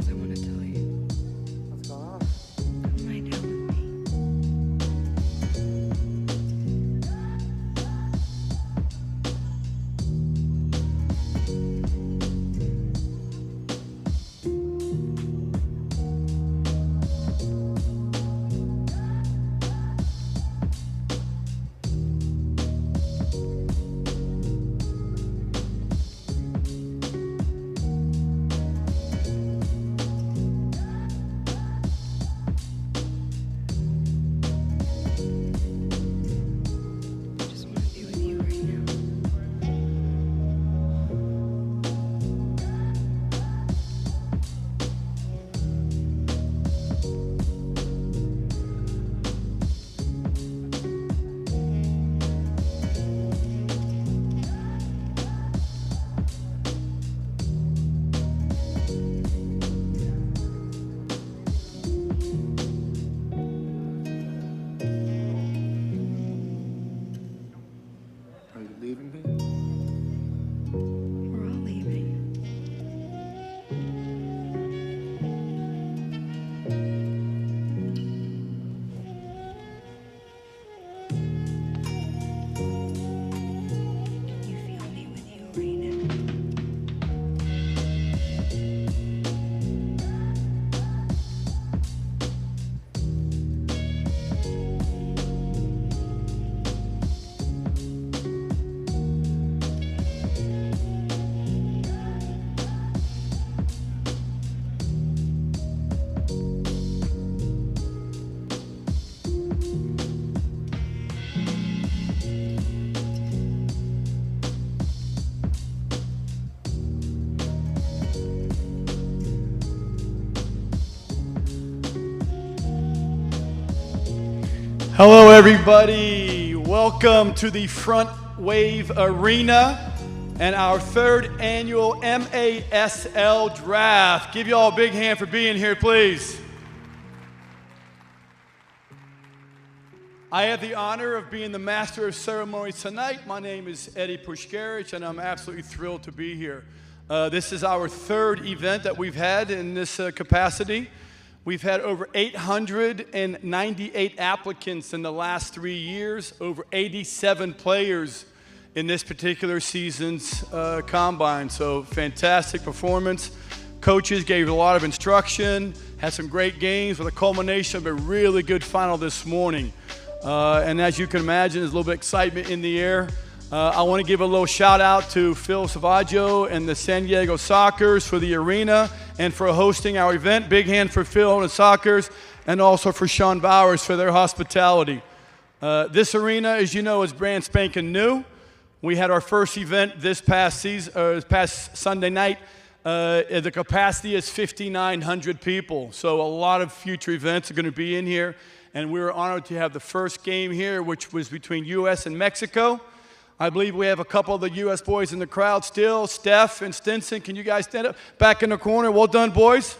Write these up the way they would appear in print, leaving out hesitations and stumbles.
things I want to tell you. What's going on? Come lie down with me. I just want to be with you right now. Are you leaving me? We're all leaving. Can you feel me with you right now? Hello, everybody. Welcome to the Front Wave Arena and our third annual MASL Draft. Give you all a big hand for being here, please. I have the honor of being the master of ceremonies tonight. My name is Eddie Pushkarich, and I'm absolutely thrilled to be here. This is our third event that we've had in this capacity. We've had over 898 applicants in the last 3 years, over 87 players in this particular season's combine. So fantastic performance. Coaches gave a lot of instruction, had some great games with a culmination of a really good final this morning. And as you can imagine, there's a little bit of excitement in the air. I want to give a little shout out to Phil Savaggio and the San Diego Sockers for the arena and for hosting our event. Big hand for Phil and the Sockers, and also for Sean Bowers for their hospitality. This arena, as you know, is brand spanking new. We had our first event this past Sunday night. The capacity is 5,900 people, so a lot of future events are going to be in here. And we were honored to have the first game here, which was between U.S. and Mexico. I believe we have a couple of the U.S. boys in the crowd still. Steph and Stinson, can you guys stand up? Back in the corner. Well done, boys.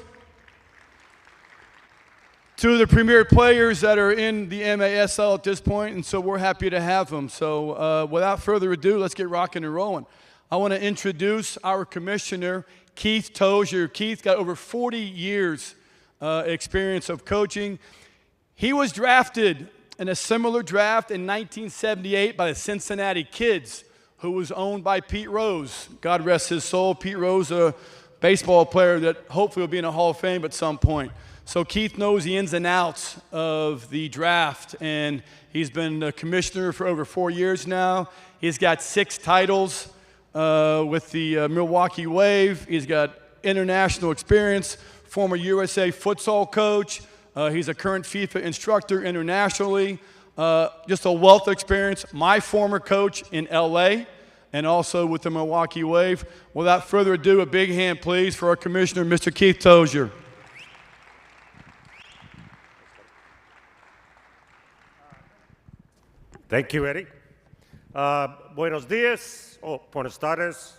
Two of the premier players that are in the MASL at this point, and so we're happy to have them. So without further ado, let's get rocking and rolling. I want to introduce our commissioner, Keith Tozier. Keith got over 40 years experience of coaching. He was drafted in a similar draft in 1978 by the Cincinnati Kids, who was owned by Pete Rose. God rest his soul. Pete Rose, a baseball player that hopefully will be in a Hall of Fame at some point. So Keith knows the ins and outs of the draft, and he's been a commissioner for over 4 years now. He's got 6 titles with the Milwaukee Wave. He's got international experience, former USA futsal coach. He's a current FIFA instructor internationally. Just a wealth of experience. My former coach in LA and also with the Milwaukee Wave. Without further ado, a big hand, please, for our commissioner, Mr. Keith Tozier. Thank you, Eddie. Buenos dias, buenas tardes,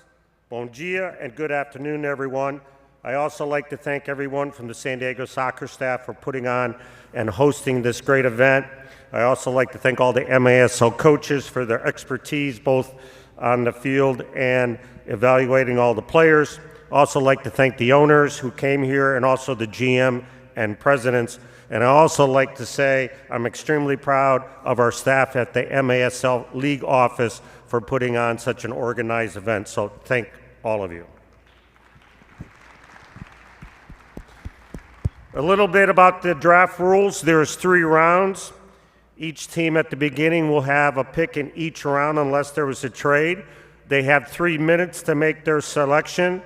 bon dia, and good afternoon, everyone. I also like to thank everyone from the San Diego Soccer staff for putting on and hosting this great event. I also like to thank all the MASL coaches for their expertise, both on the field and evaluating all the players. Also like to thank the owners who came here and also the GM and presidents. And I also like to say I'm extremely proud of our staff at the MASL League office for putting on such an organized event. So thank all of you. A little bit about the draft rules. There's 3 rounds. Each team at the beginning will have a pick in each round unless there was a trade. They have 3 minutes to make their selection,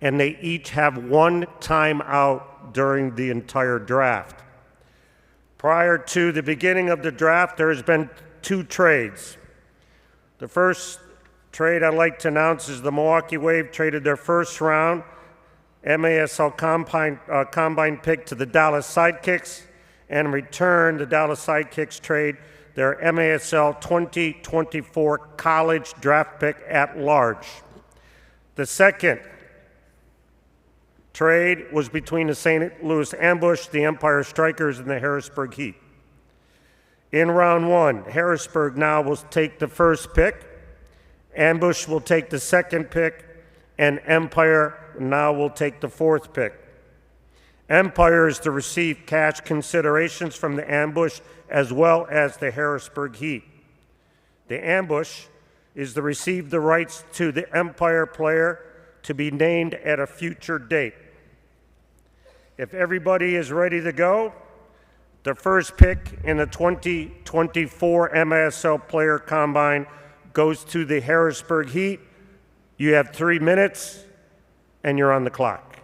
and they each have 1 timeout during the entire draft. Prior to the beginning of the draft, there has been 2 trades. The first trade I'd like to announce is the Milwaukee Wave traded their first round MASL Combine pick to the Dallas Sidekicks, and in return, the Dallas Sidekicks trade their MASL 2024 college draft pick at large. The second trade was between the St. Louis Ambush, the Empire Strikers, and the Harrisburg Heat. In round 1, Harrisburg now will take the first pick, Ambush will take the second pick, and Empire now will take the 4th pick. Empire is to receive cash considerations from the Ambush as well as the Harrisburg Heat. The Ambush is to receive the rights to the Empire player to be named at a future date. If everybody is ready to go, the first pick in the 2024 MASL Player Combine goes to the Harrisburg Heat. You have 3 minutes, and you're on the clock.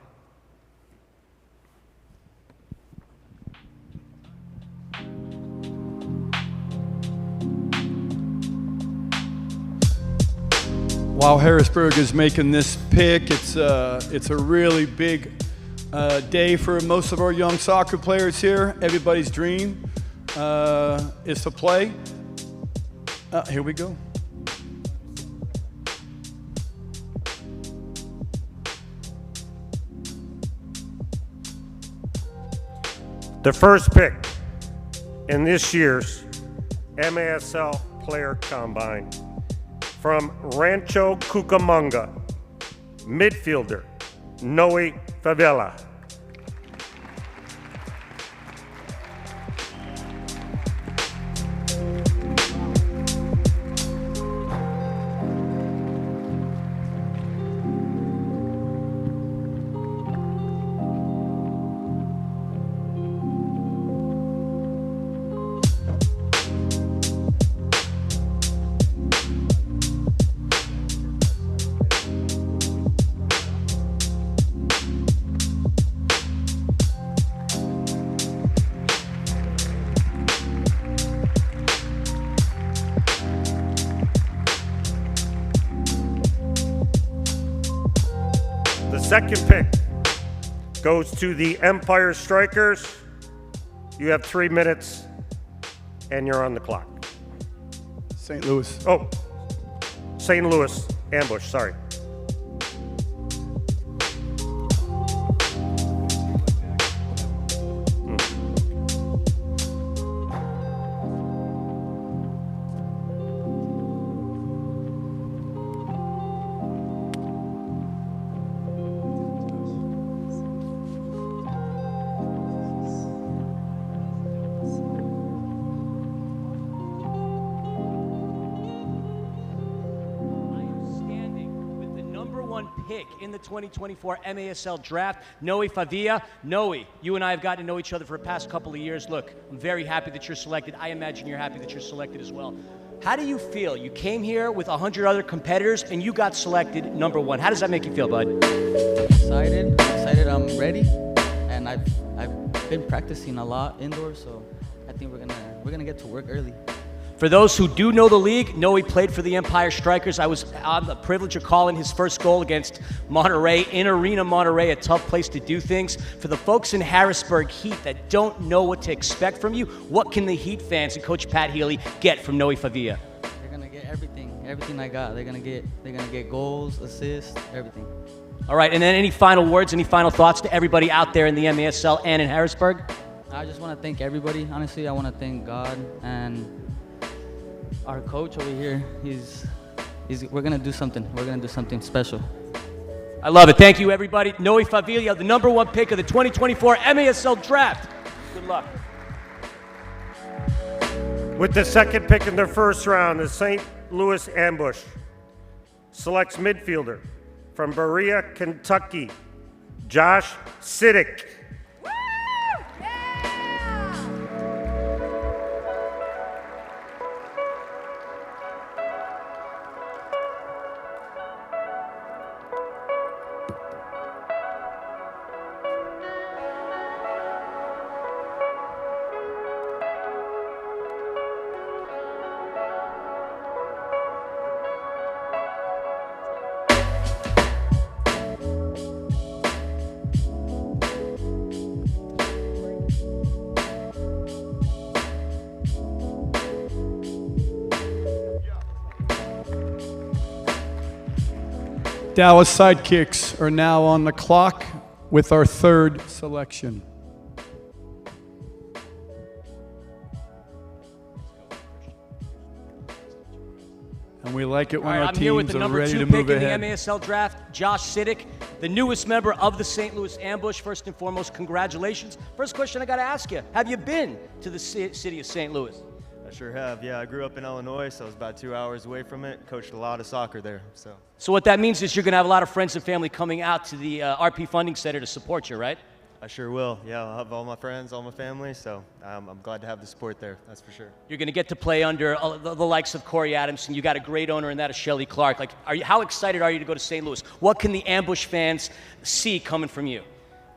While Harrisburg is making this pick, it's a really big day for most of our young soccer players here. Everybody's dream is to play. Here we go. The first pick in this year's MASL Player Combine from Rancho Cucamonga, midfielder Noe Favela. The second pick goes to the Empire Strikers. You have 3 minutes, and you're on the clock. St. Louis. Oh, St. Louis Ambush, sorry. Pick in the 2024 MASL draft, Noe Favia. Noe, you and I have gotten to know each other for the past couple of years. Look, I'm very happy that you're selected. I imagine you're happy that you're selected as well. How do you feel? You came here with 100 other competitors and you got selected #1. How does that make you feel, bud? Excited. I'm ready, and I've been practicing a lot indoors, so I think we're gonna get to work early. For those who do know the league, Noe played for the Empire Strikers. I was on the privilege of calling his first goal against Monterey, in Arena Monterey, a tough place to do things. For the folks in Harrisburg Heat that don't know what to expect from you, what can the Heat fans and Coach Pat Healy get from Noe Favia? They're gonna get everything I got. They're gonna get goals, assists, everything. All right, and then any final words, any final thoughts to everybody out there in the MASL and in Harrisburg? I just want to thank everybody. Honestly, I want to thank God and our coach over here. We're gonna do something. We're gonna do something special. I love it. Thank you, everybody. Noe Favilla, the #1 pick of the 2024 MASL Draft. Good luck. With the second pick in the first round, the St. Louis Ambush selects midfielder from Berea, Kentucky, Josh Siddick. Dallas Sidekicks are now on the clock with our third selection. And we like it when All right, our I'm here with teams the are number ready 2 to pick move in ahead. the MASL Draft, Josh Siddick, the newest member of the St. Louis Ambush. First and foremost, congratulations. First question I got to ask you, have you been to the city of St. Louis? I sure have. Yeah, I grew up in Illinois, so I was about 2 hours away from it. Coached a lot of soccer there. So what that means is you're going to have a lot of friends and family coming out to the RP Funding Center to support you, right? I sure will. Yeah, I'll have all my friends, all my family, so I'm glad to have the support there, that's for sure. You're going to get to play under the likes of Corey Adamson. You got a great owner in that of Shelley Clark. Like, how excited are you to go to St. Louis? What can the Ambush fans see coming from you?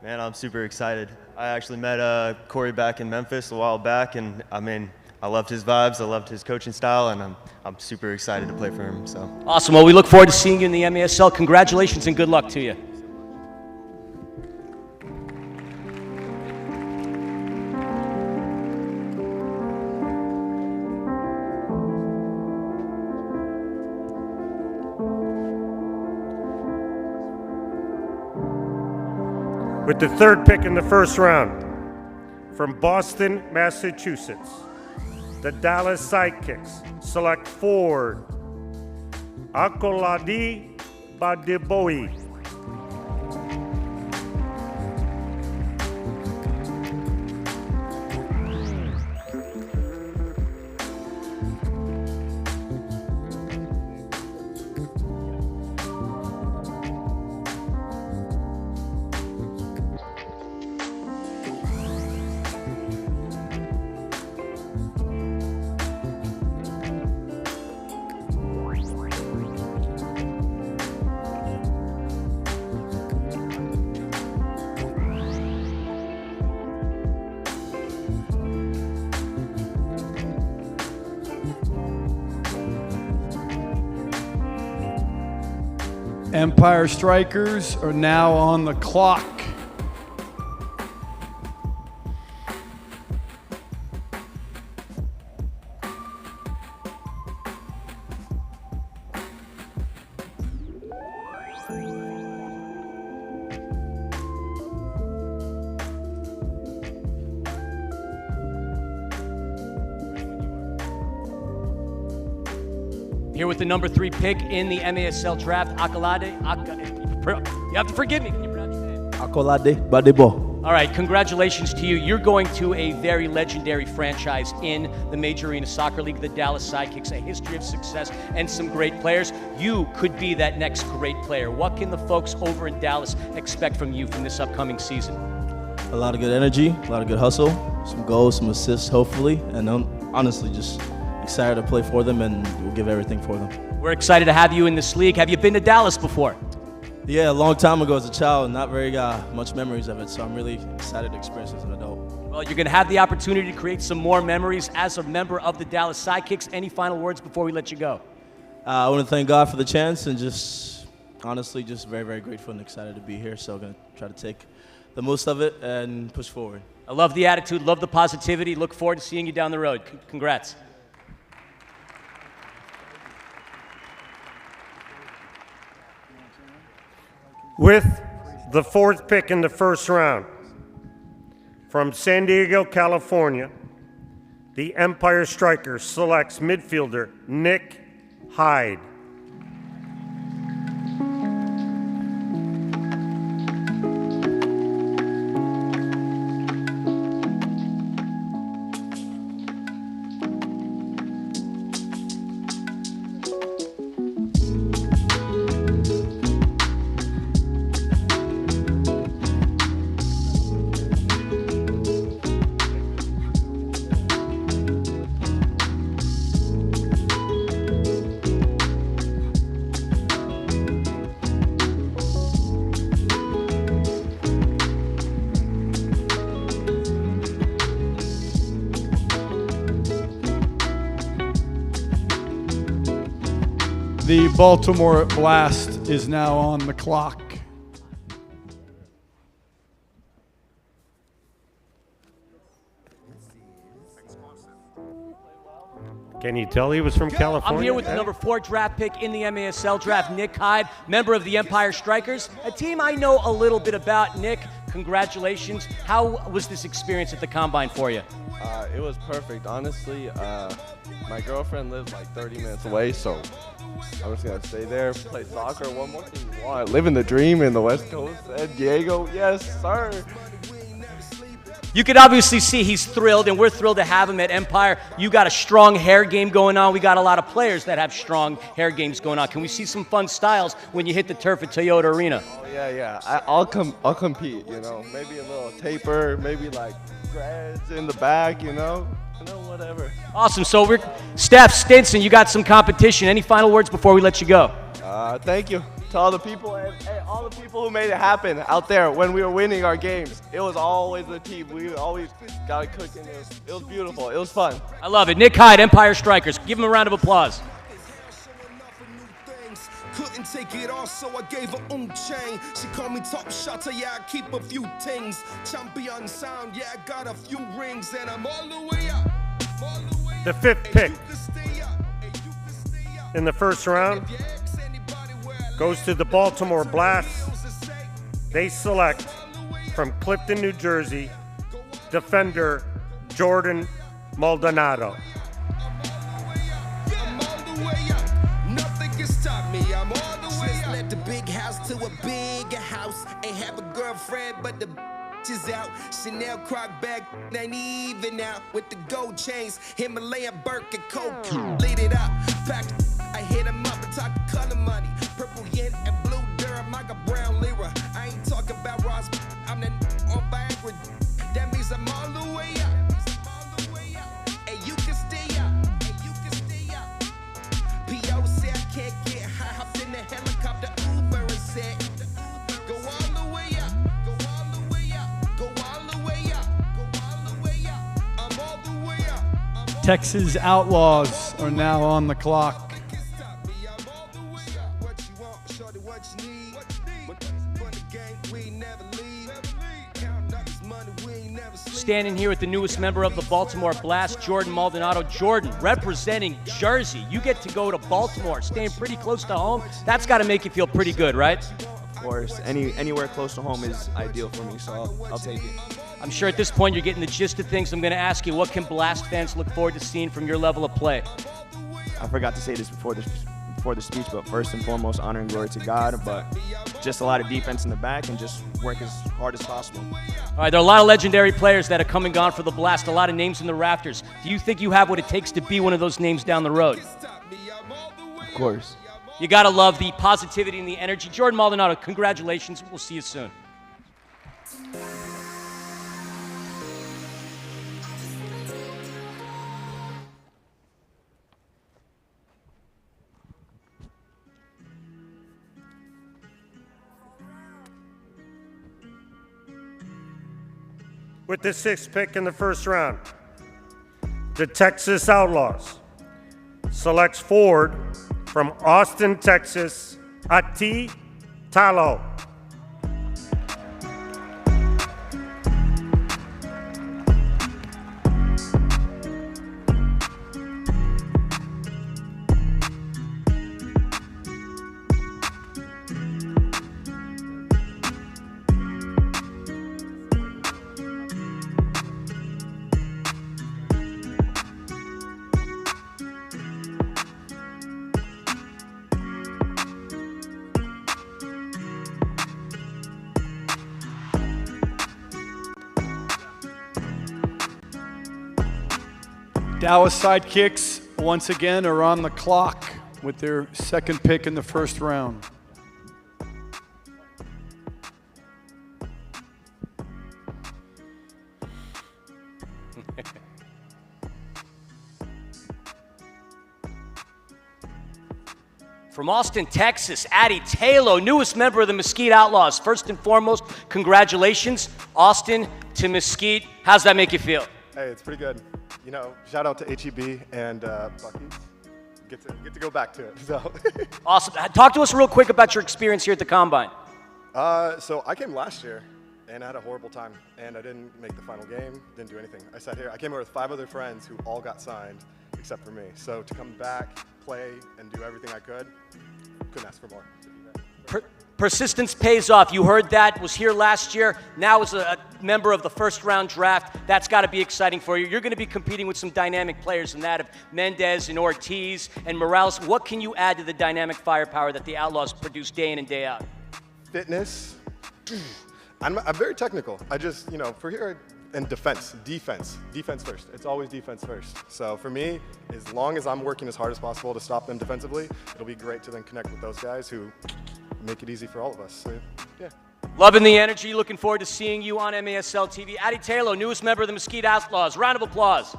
Man, I'm super excited. I actually met Corey back in Memphis a while back, and I mean, I loved his vibes, I loved his coaching style, and I'm super excited to play for him. So awesome. Well, we look forward to seeing you in the MASL. Congratulations and good luck to you. With the third pick in the first round, from Boston, Massachusetts, the Dallas Sidekicks select forward Akolade Badeboe. Empire Strikers are now on the clock. Here with the number 3 pick in the MASL Draft, Akolade. You have to forgive me. Can you pronounce your name? Akolade Badebo. All right, congratulations to you. You're going to a very legendary franchise in the Major Arena Soccer League, the Dallas Sidekicks, a history of success and some great players. You could be that next great player. What can the folks over in Dallas expect from you from this upcoming season? A lot of good energy, a lot of good hustle, some goals, some assists, hopefully, and honestly, just excited to play for them, and we'll give everything for them. We're excited to have you in this league. Have you been to Dallas before? Yeah, a long time ago as a child, not very much memories of it, so I'm really excited to experience it as an adult. Well, you're going to have the opportunity to create some more memories as a member of the Dallas Sidekicks. Any final words before we let you go? I want to thank God for the chance, and just honestly, just very, very grateful and excited to be here, so I'm going to try to take the most of it and push forward. I love the attitude, love the positivity. Look forward to seeing you down the road. Congrats. With the 4th pick in the first round, from San Diego, California, the Empire Strikers selects midfielder Nick Hyde. The Baltimore Blast is now on the clock. Can you tell he was from California? I'm here with the number 4 draft pick in the MASL draft, Nick Hyde, member of the Empire Strikers, a team I know a little bit about. Nick, congratulations. How was this experience at the Combine for you? It was perfect. Honestly, my girlfriend lives like 30 minutes away, so I was going to stay there, play soccer. What more can you want? Living the dream in the West Coast, San Diego. Yes, sir. You can obviously see he's thrilled, and we're thrilled to have him at Empire. You got a strong hair game going on. We got a lot of players that have strong hair games going on. Can we see some fun styles when you hit the turf at Toyota Arena? Oh, yeah. I'll compete, you know. Maybe a little taper, maybe like dreads in the back, you know, whatever. Awesome. So Steph Stinson, you got some competition. Any final words before we let you go? Thank you to all the people and all the people who made it happen out there when we were winning our games. It was always a team. We always got it cooking. It was beautiful. It was fun. I love it. Nick Hyde, Empire Strikers. Give him a round of applause. Couldn't take it off, so I gave her chain. She called me top shotter, yeah, I keep a few things. Champion sound, yeah, I got a few rings, and I'm all the way up. The 5th pick in the first round goes to the Baltimore Blast. They select from Clifton, New Jersey, defender Jordan Maldonado. Let the big house to a bigger house. Ain't have a girlfriend, but the is out. Chanel croc bag ain't even out. With the gold chains, Himalayan Birkin coke. Lit it up, packed. I hit him up and talk color money. Purple yen and blue Durham. I got brown lira. I ain't talking about Ross. I'm the on Viagra. That means I'm all the way up. Hey, you can stay up. Hey, you can stay up. P.O. said I can't get high. Hopped in the helicopter, Uber and said, go all the way up. Go all the way up. Go all the way up. Go all the way up. I'm all the way up. Texas Outlaws are now on the clock. Standing here with the newest member of the Baltimore Blast, Jordan Maldonado. Jordan, representing Jersey. You get to go to Baltimore, staying pretty close to home. That's got to make you feel pretty good, right? Of course. Anywhere close to home is ideal for me, so I'll take it. I'm sure at this point you're getting the gist of things. I'm going to ask you, what can Blast fans look forward to seeing from your level of play? I forgot to say this before the speech, but first and foremost, honor and glory to God, but just a lot of defense in the back and just work as hard as possible. All right, there are a lot of legendary players that have come and gone for the Blast, a lot of names in the rafters. Do you think you have what it takes to be one of those names down the road? Of course. You got to love the positivity and the energy. Jordan Maldonado, congratulations. We'll see you soon. With the 6th pick in the first round, the Texas Outlaws selects forward from Austin, Texas, Ati Talo. Dallas Sidekicks once again are on the clock with their 2nd pick in the first round. From Austin, Texas, Addy Taylor, newest member of the Mesquite Outlaws. First and foremost, congratulations, Austin to Mesquite. How's that make you feel? Hey, it's pretty good. You know, shout out to HEB and Bucky's. get to go back to it. So, Awesome. Talk to us real quick about your experience here at the Combine. so I came last year and I had a horrible time, and I didn't make the final game, didn't do anything. I sat here. I came here with 5 other friends who all got signed except for me. So to come back, play, and do everything I couldn't ask for more. Persistence pays off. You heard that. Was here last year. Now as a member of the first round draft. That's got to be exciting for you. You're going to be competing with some dynamic players in that of Mendez and Ortiz and Morales. What can you add to the dynamic firepower that the Outlaws produce day in and day out? Fitness. I'm very technical. I just, for here, and defense first. It's always defense first. So for me, as long as I'm working as hard as possible to stop them defensively, it'll be great to then connect with those guys who make it easy for all of us. So, yeah. Loving the energy. Looking forward to seeing you on MASL TV. Addy Taylor, newest member of the Mesquite Outlaws. Round of applause.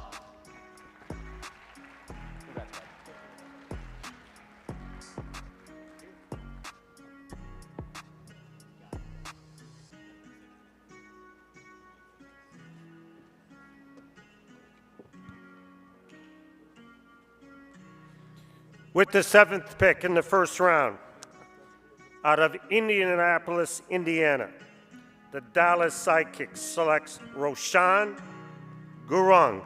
With the 7th pick in the first round, out of Indianapolis, Indiana, the Dallas Sidekicks selects Roshan Gurung.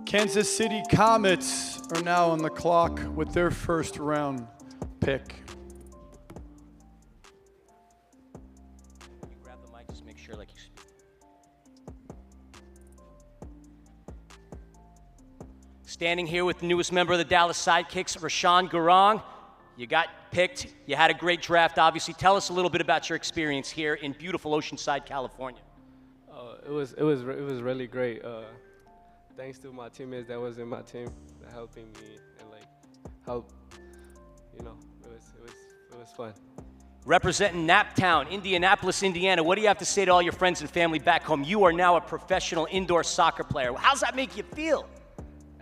Kansas City Comets are now on the clock with their first round pick. You grab the mic, just make sure like you speak. Standing here with the newest member of the Dallas Sidekicks, Roshan Gurung. You got picked. You had a great draft, obviously. Tell us a little bit about your experience here in beautiful Oceanside, California. It was really great. Thanks to my teammates that was in my team that helping me and help. It was fun. Representing Naptown, Indianapolis, Indiana. What do you have to say to all your friends and family back home? You are now a professional indoor soccer player. How's that make you feel?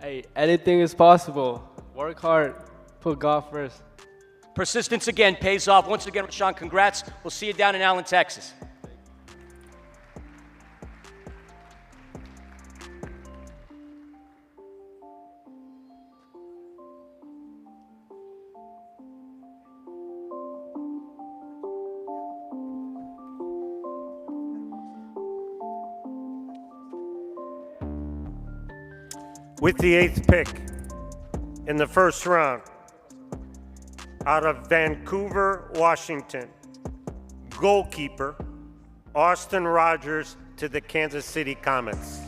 Hey, anything is possible. Work hard. Put God first. Persistence again pays off. Once again, Roshan, congrats. We'll see you down in Allen, Texas. With the 8th pick in the first round, out of Vancouver, Washington, goalkeeper Austin Rogers to the Kansas City Comets.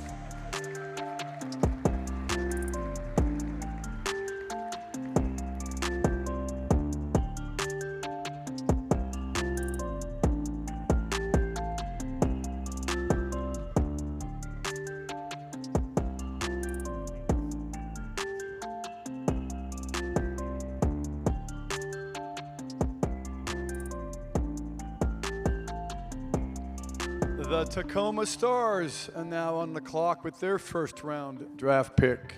The Tacoma Stars are now on the clock with their first round draft pick.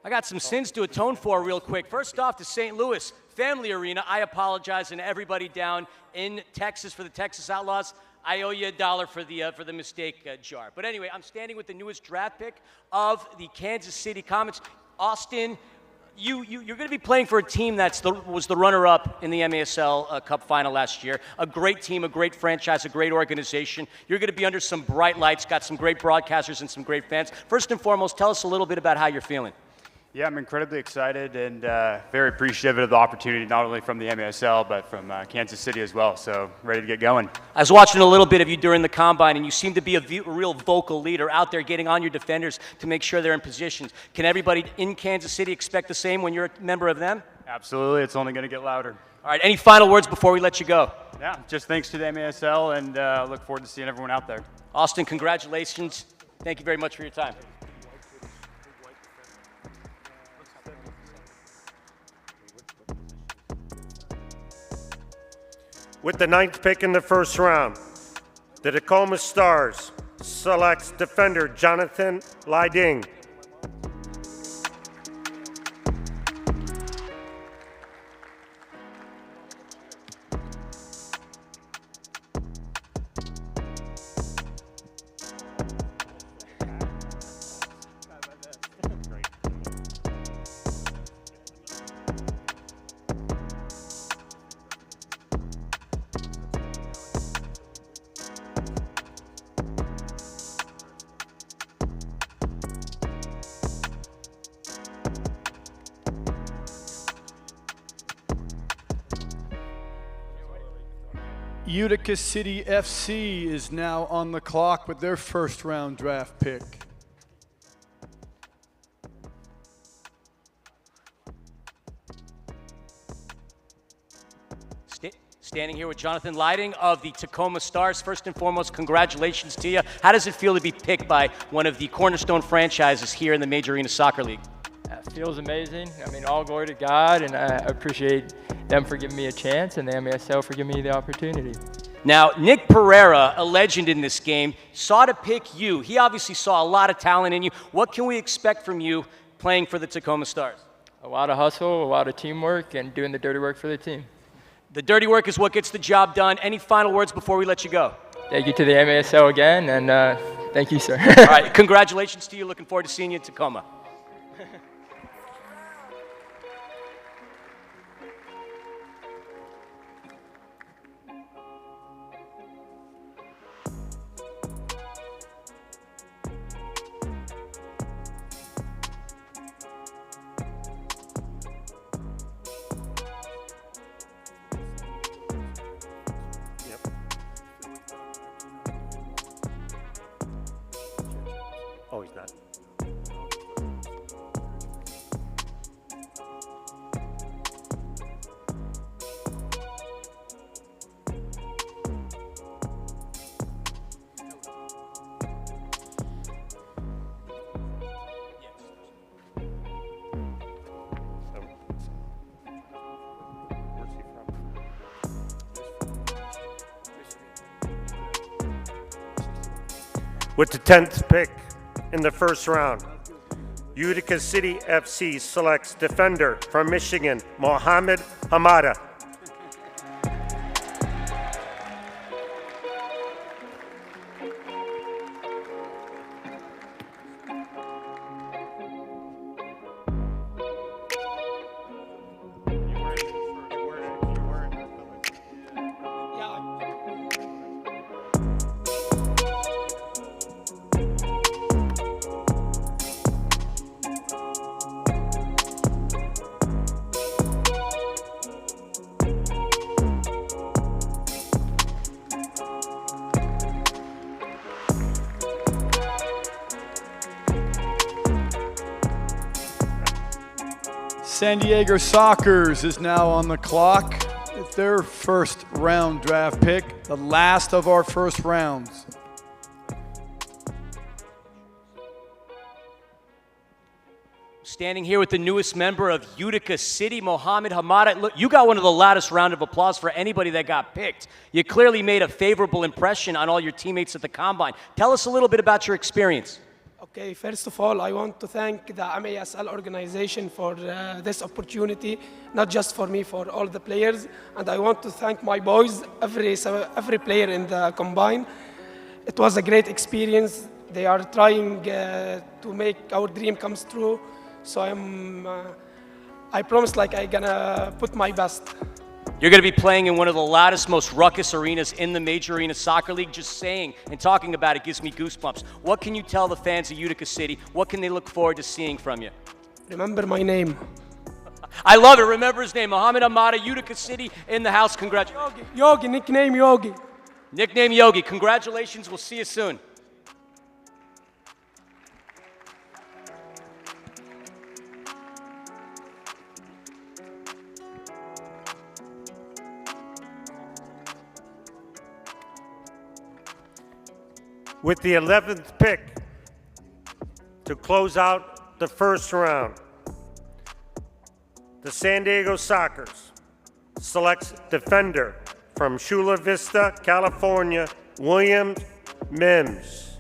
I got some sins to atone for real quick. First off, to St. Louis Family Arena. I apologize, and everybody down in Texas for the Texas Outlaws. I owe you $1 for the mistake jar. But anyway, I'm standing with the newest draft pick of the Kansas City Comets. Austin, you're going to be playing for a team that was the runner-up in the MASL Cup final last year. A great team, a great franchise, a great organization. You're going to be under some bright lights, got some great broadcasters and some great fans. First and foremost, tell us a little bit about how you're feeling. Yeah, I'm incredibly excited and very appreciative of the opportunity, not only from the MASL, but from Kansas City as well. So ready to get going. I was watching a little bit of you during the combine, and you seem to be a real vocal leader out there getting on your defenders to make sure they're in positions. Can everybody in Kansas City expect the same when you're a member of them? Absolutely. It's only going to get louder. All right, any final words before we let you go? Yeah, just thanks to the MASL, and look forward to seeing everyone out there. Austin, congratulations. Thank you very much for your time. With the 9th pick in the first round, the Tacoma Stars selects defender Jonathan Lyding. Utica City FC is now on the clock with their first round draft pick. Standing here with Jonathan Lyding of the Tacoma Stars. First and foremost, congratulations to you. How does it feel to be picked by one of the cornerstone franchises here in the Major Arena Soccer League? It feels amazing. I mean, all glory to God, and I appreciate them for giving me a chance and the MASL for giving me the opportunity. Now, Nick Pereira, a legend in this game, sought to pick you. He obviously saw a lot of talent in you. What can we expect from you playing for the Tacoma Stars? A lot of hustle, a lot of teamwork, and doing the dirty work for the team. The dirty work is what gets the job done. Any final words before we let you go? Thank you to the MASL again, and thank you, sir. All right, congratulations to you. Looking forward to seeing you in Tacoma. Oh, he's not. With the 10th pick in the first round, Utica City FC selects defender from Michigan, Mohammed Hamada. San Diego Sockers is now on the clock with their first round draft pick, the last of our first rounds. Standing here with the newest member of Utica City, Mohammed Hamada. Look, you got one of the loudest round of applause for anybody that got picked. You clearly made a favorable impression on all your teammates at the Combine. Tell us a little bit about your experience. Okay, first of all, I want to thank the MASL organization for this opportunity, not just for me, for all the players. And I want to thank my boys, every player in the Combine. It was a great experience. They are trying to make our dream come true. So I promise I'm gonna put my best. You're going to be playing in one of the loudest, most ruckus arenas in the Major Arena Soccer League. Just saying and talking about it gives me goosebumps. What can you tell the fans of Utica City? What can they look forward to seeing from you? Remember my name. I love it. Remember his name. Muhammad Amada, Utica City in the house. Congratulations. Yogi, nickname Yogi. Nickname Yogi. Congratulations. We'll see you soon. With the 11th pick to close out the first round, the San Diego Sockers selects defender from Chula Vista, California, William Mims.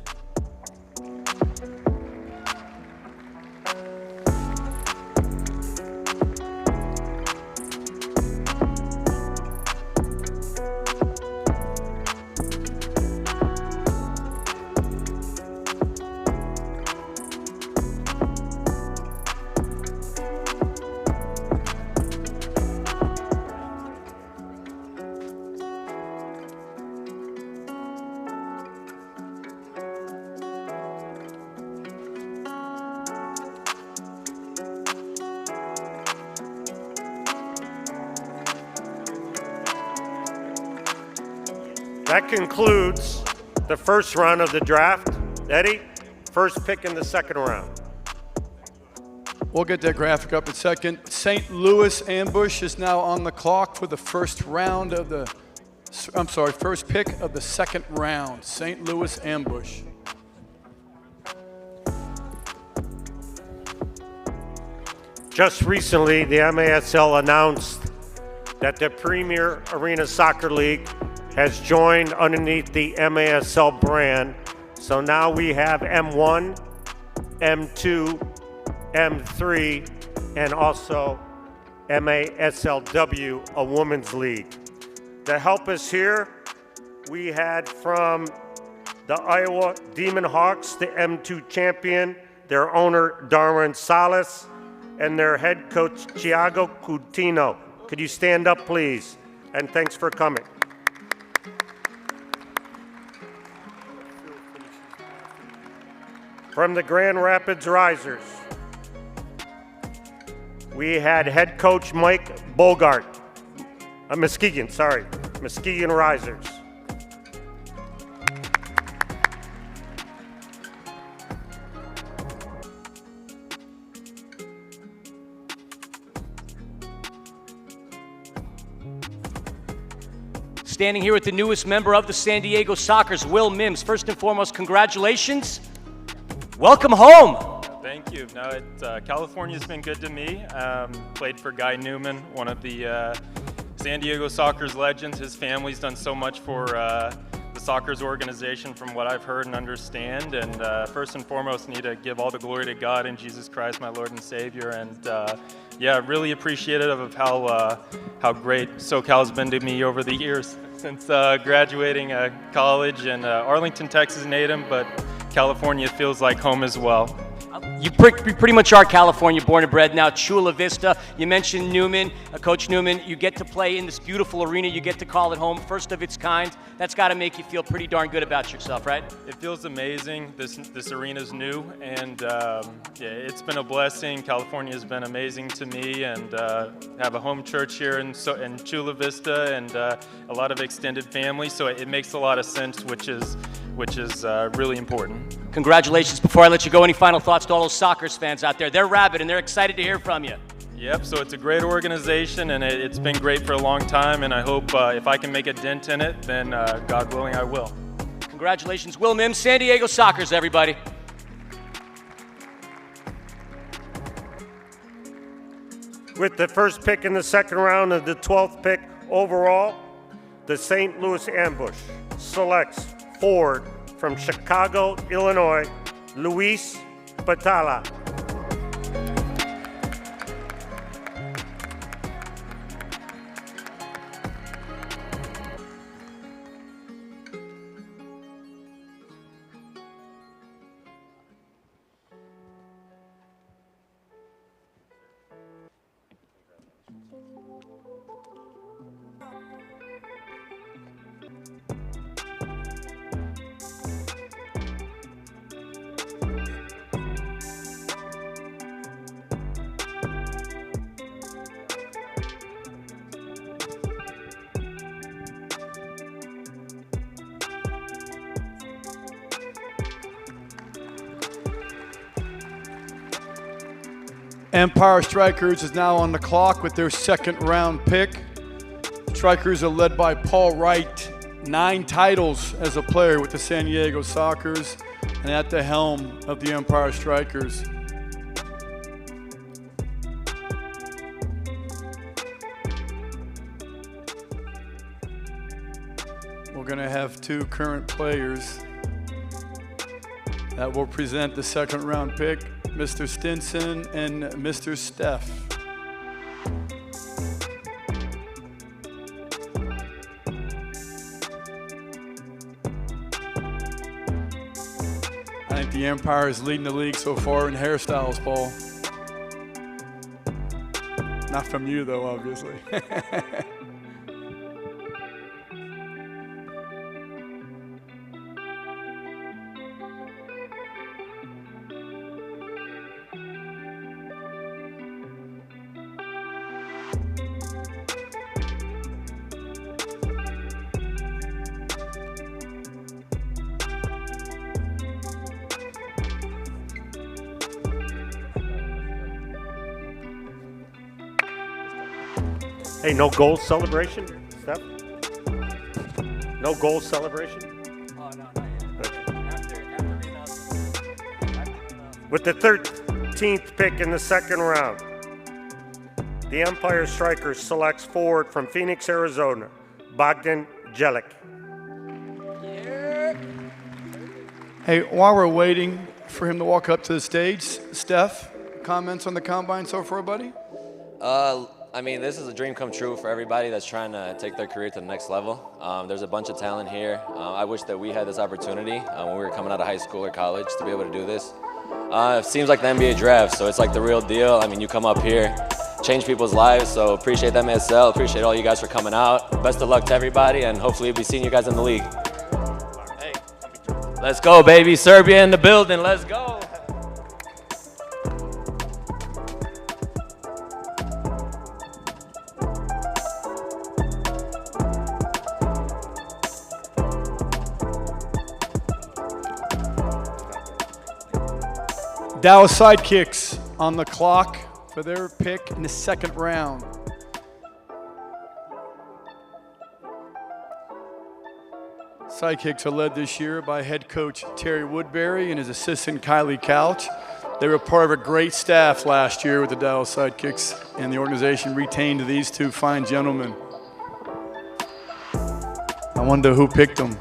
That concludes the first round of the draft. Eddie, first pick in the second round. We'll get that graphic up in a second. St. Louis Ambush is now on the clock for the first round of the, first pick of the second round. St. Louis Ambush. Just recently, the MASL announced that the Premier Arena Soccer League has joined underneath the MASL brand. So now we have M1, M2, M3, and also MASLW, a women's league. To help us here, we had from the Iowa Demon Hawks, the M2 champion, their owner Darwin Salas, and their head coach Thiago Coutinho. Could you stand up, please? And thanks for coming. From the Grand Rapids Risers, we had head coach Mike Bogart, Muskegon Risers. Standing here with the newest member of the San Diego Sockers, Will Mims. First and foremost, congratulations. Welcome home. Thank you. No, California's been good to me. Played for Guy Newman, one of the San Diego Sockers legends. His family's done so much for the Sockers organization from what I've heard and understand. And first and foremost, need to give all the glory to God and Jesus Christ, my Lord and Savior. And yeah, really appreciative of how great SoCal's been to me over the years since graduating college in Arlington, Texas native, but California feels like home as well. You pretty much are California born and bred now. Chula Vista. You mentioned Newman, Coach Newman. You get to play in this beautiful arena. You get to call it home, first of its kind. That's got to make you feel pretty darn good about yourself, right? It feels amazing. This arena's new, and yeah, it's been a blessing. California has been amazing to me, and have a home church here in Chula Vista, and a lot of extended family. So it makes a lot of sense, which is really important. Congratulations. Before I let you go, any final thoughts to all those Sockers fans out there? They're rabid and they're excited to hear from you. Yep, so it's a great organization, and it's been great for a long time, and I hope if I can make a dent in it, then God willing, I will. Congratulations, Will Mims, San Diego Sockers, everybody. With the first pick in the second round and the 12th pick overall, the St. Louis Ambush selects forward from Chicago, Illinois, Luis Batala. Empire Strikers is now on the clock with their second round pick. Strikers are led by Paul Wright, 9 titles as a player with the San Diego Sockers, and at the helm of the Empire Strikers. We're going to have 2 current players that will present the second round pick, Mr. Stinson and Mr. Steph. I think the Empire is leading the league so far in hairstyles, Paul. Not from you, though, obviously. Hey, no goal celebration, Steph? No goal celebration? Oh, no, not yet. With the 13th pick in the second round, the Empire Strikers selects forward from Phoenix, Arizona, Bogdan Jelic. Hey, while we're waiting for him to walk up to the stage, Steph, comments on the combine so far, buddy? I mean, this is a dream come true for everybody that's trying to take their career to the next level. There's a bunch of talent here. I wish that we had this opportunity when we were coming out of high school or college to be able to do this. It seems like the NBA draft, so it's like the real deal. I mean, you come up here, change people's lives, so appreciate the MASL, appreciate all you guys for coming out. Best of luck to everybody, and hopefully we'll be seeing you guys in the league. Hey, let's go, baby. Serbia in the building. Let's go. Dallas Sidekicks on the clock for their pick in the second round. Sidekicks are led this year by head coach Terry Woodbury and his assistant Kylie Couch. They were part of a great staff last year with the Dallas Sidekicks, and the organization retained these 2 fine gentlemen. I wonder who picked them.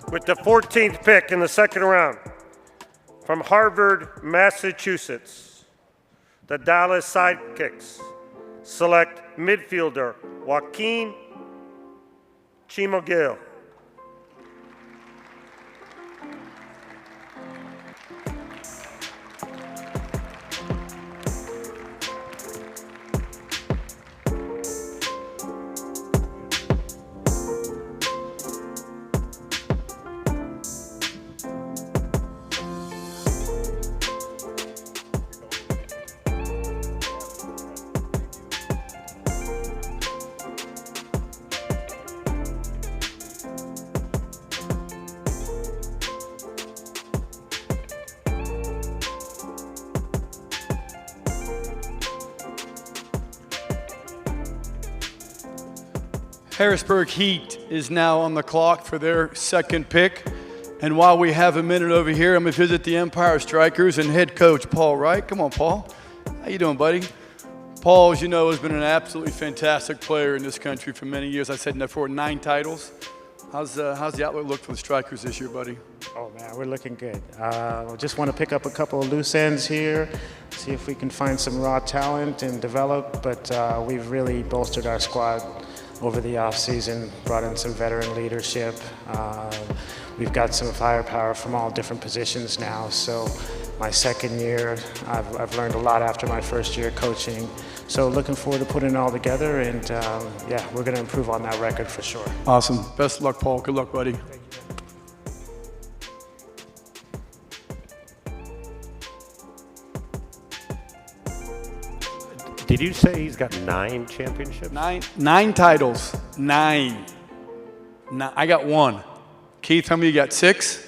With the 14th pick in the second round, from Harvard, Massachusetts, the Dallas Sidekicks select midfielder Joaquin Chimogil. Harrisburg Heat is now on the clock for their second pick. And while we have a minute over here, I'm going to visit the Empire Strikers and head coach Paul Wright. Come on, Paul. How you doing, buddy? Paul, as you know, has been an absolutely fantastic player in this country for many years. I said for 9 titles. How's the outlook look for the Strikers this year, buddy? Oh man, we're looking good. Just want to pick up a couple of loose ends here, see if we can find some raw talent and develop. But we've really bolstered our squad over the offseason, brought in some veteran leadership. We've got some firepower from all different positions now. So my second year, I've learned a lot after my first year coaching. So looking forward to putting it all together, and yeah, we're going to improve on that record for sure. Awesome. Best of luck, Paul. Good luck, buddy. Did you say he's got 9 championships? 9 titles. 9. I got 1. Keith, how many you got? 6?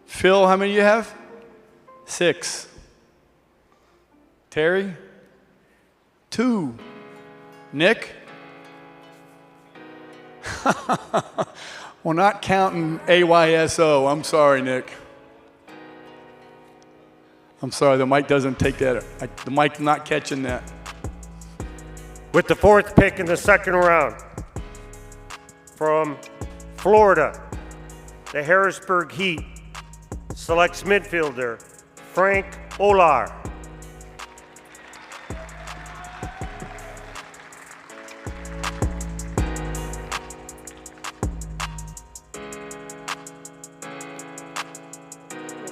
Phil, how many you have? 6. Terry? 2. Nick? Well, not counting AYSO. I'm sorry, Nick. I'm sorry, the mic doesn't take that. The mic not catching that. With the 4th pick in the second round, from Florida, the Harrisburg Heat selects midfielder Frank Olar.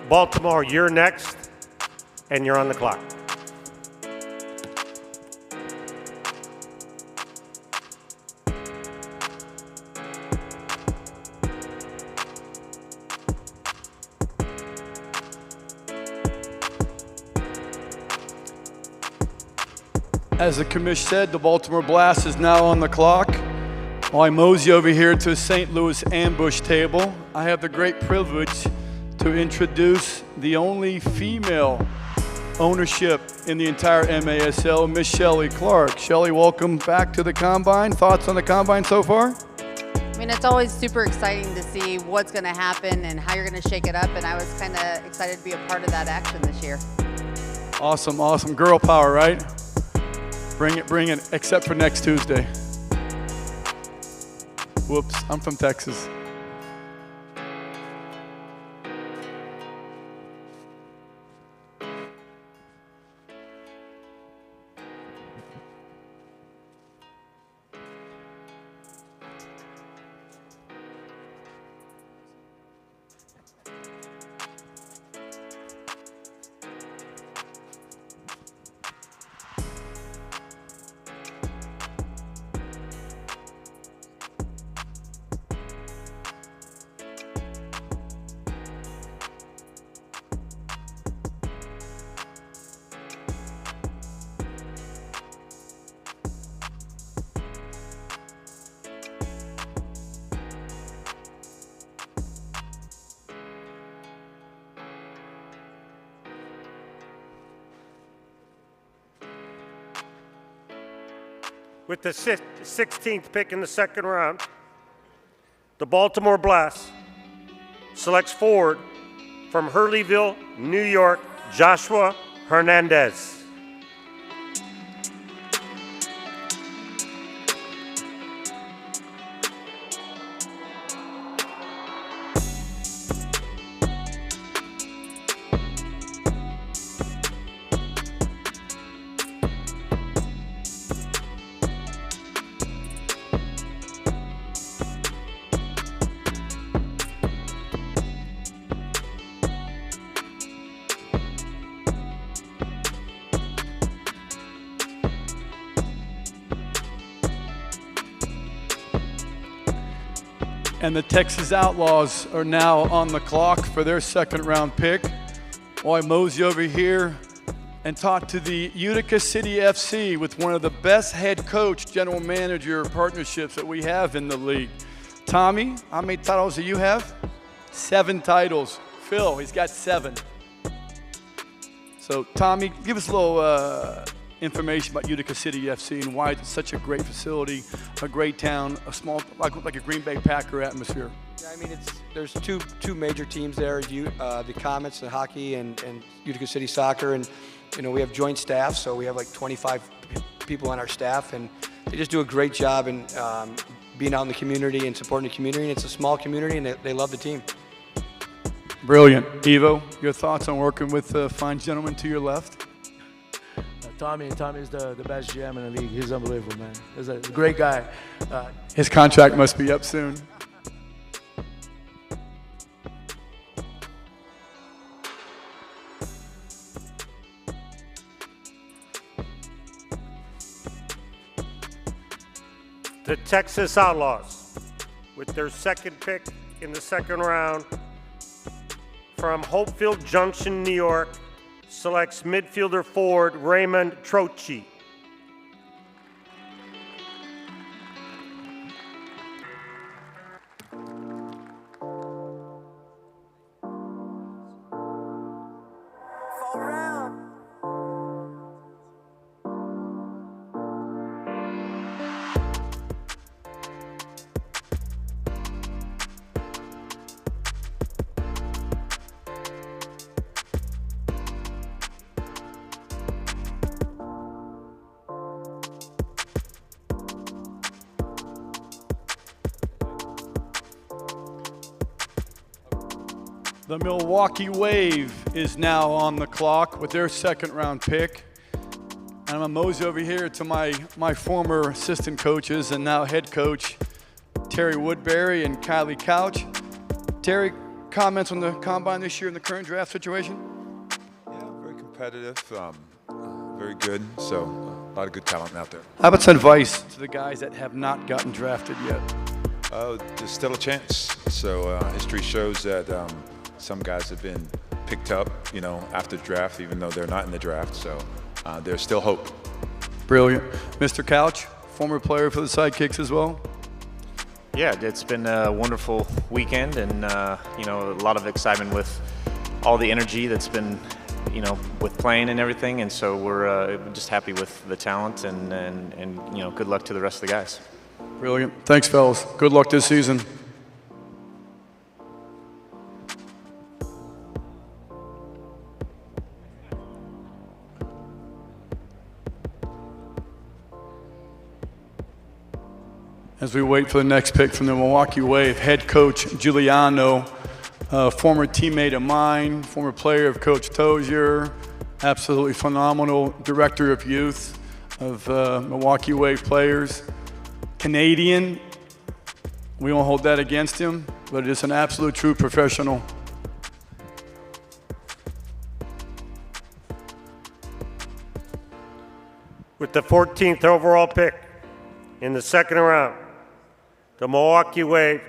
Baltimore, you're next, and you're on the clock. As the commish said, the Baltimore Blast is now on the clock. While I mosey over here to St. Louis ambush table, I have the great privilege to introduce the only female ownership in the entire MASL, Miss Shelly Clark. Shelly, welcome back to the Combine. Thoughts on the Combine so far? I mean, it's always super exciting to see what's going to happen and how you're going to shake it up, and I was kind of excited to be a part of that action this year. Awesome, awesome. Girl power, right? Bring it, except for next Tuesday. Whoops, I'm from Texas. With the 16th pick in the second round, the Baltimore Blast selects forward from Hurleyville, New York, Joshua Hernandez. And the Texas Outlaws are now on the clock for their second round pick. While I mosey over here and talk to the Utica City FC with one of the best head coach, general manager partnerships that we have in the league. Tommy, how many titles do you have? 7 titles. Phil, he's got 7. So Tommy, give us a little information about Utica City FC and why it's such a great facility, a great town, a small, like a Green Bay Packer atmosphere. Yeah, I mean, there's two major teams there, the Comets, the hockey, and Utica City Soccer, and You know, we have joint staff, so we have like 25 people on our staff, and they just do a great job in being out in the community and supporting the community. And it's a small community, and they love the team. Brilliant. Evo, your thoughts on working with the fine gentleman to your left? Tommy's the best GM in the league. He's unbelievable, man. He's a great guy. His contract must be up soon. The Texas Outlaws, with their second pick in the second round, from Hopefield Junction, New York, selects midfielder forward Raymond Trochi. The Milwaukee Wave is now on the clock with their second round pick. And I'm going to mosey over here to my former assistant coaches and now head coach, Terry Woodbury and Kylie Couch. Terry, comments on the combine this year in the current draft situation? Very competitive, very good. So a lot of good talent out there. How about some advice to the guys that have not gotten drafted yet? There's still a chance. So history shows that some guys have been picked up, after the draft, even though they're not in the draft. So there's still hope. Brilliant. Mr. Couch, former player for the Sidekicks as well? Yeah, it's been a wonderful weekend, and a lot of excitement with all the energy that's been, with playing and everything. And so we're just happy with the talent, and good luck to the rest of the guys. Brilliant. Thanks, fellas. Good luck this season. As we wait for the next pick from the Milwaukee Wave, head coach Giuliano, former teammate of mine, former player of Coach Tozier, absolutely phenomenal director of youth of Milwaukee Wave players. Canadian, we won't hold that against him, but it's an absolute true professional. With the 14th overall pick in the second round, the Milwaukee Wave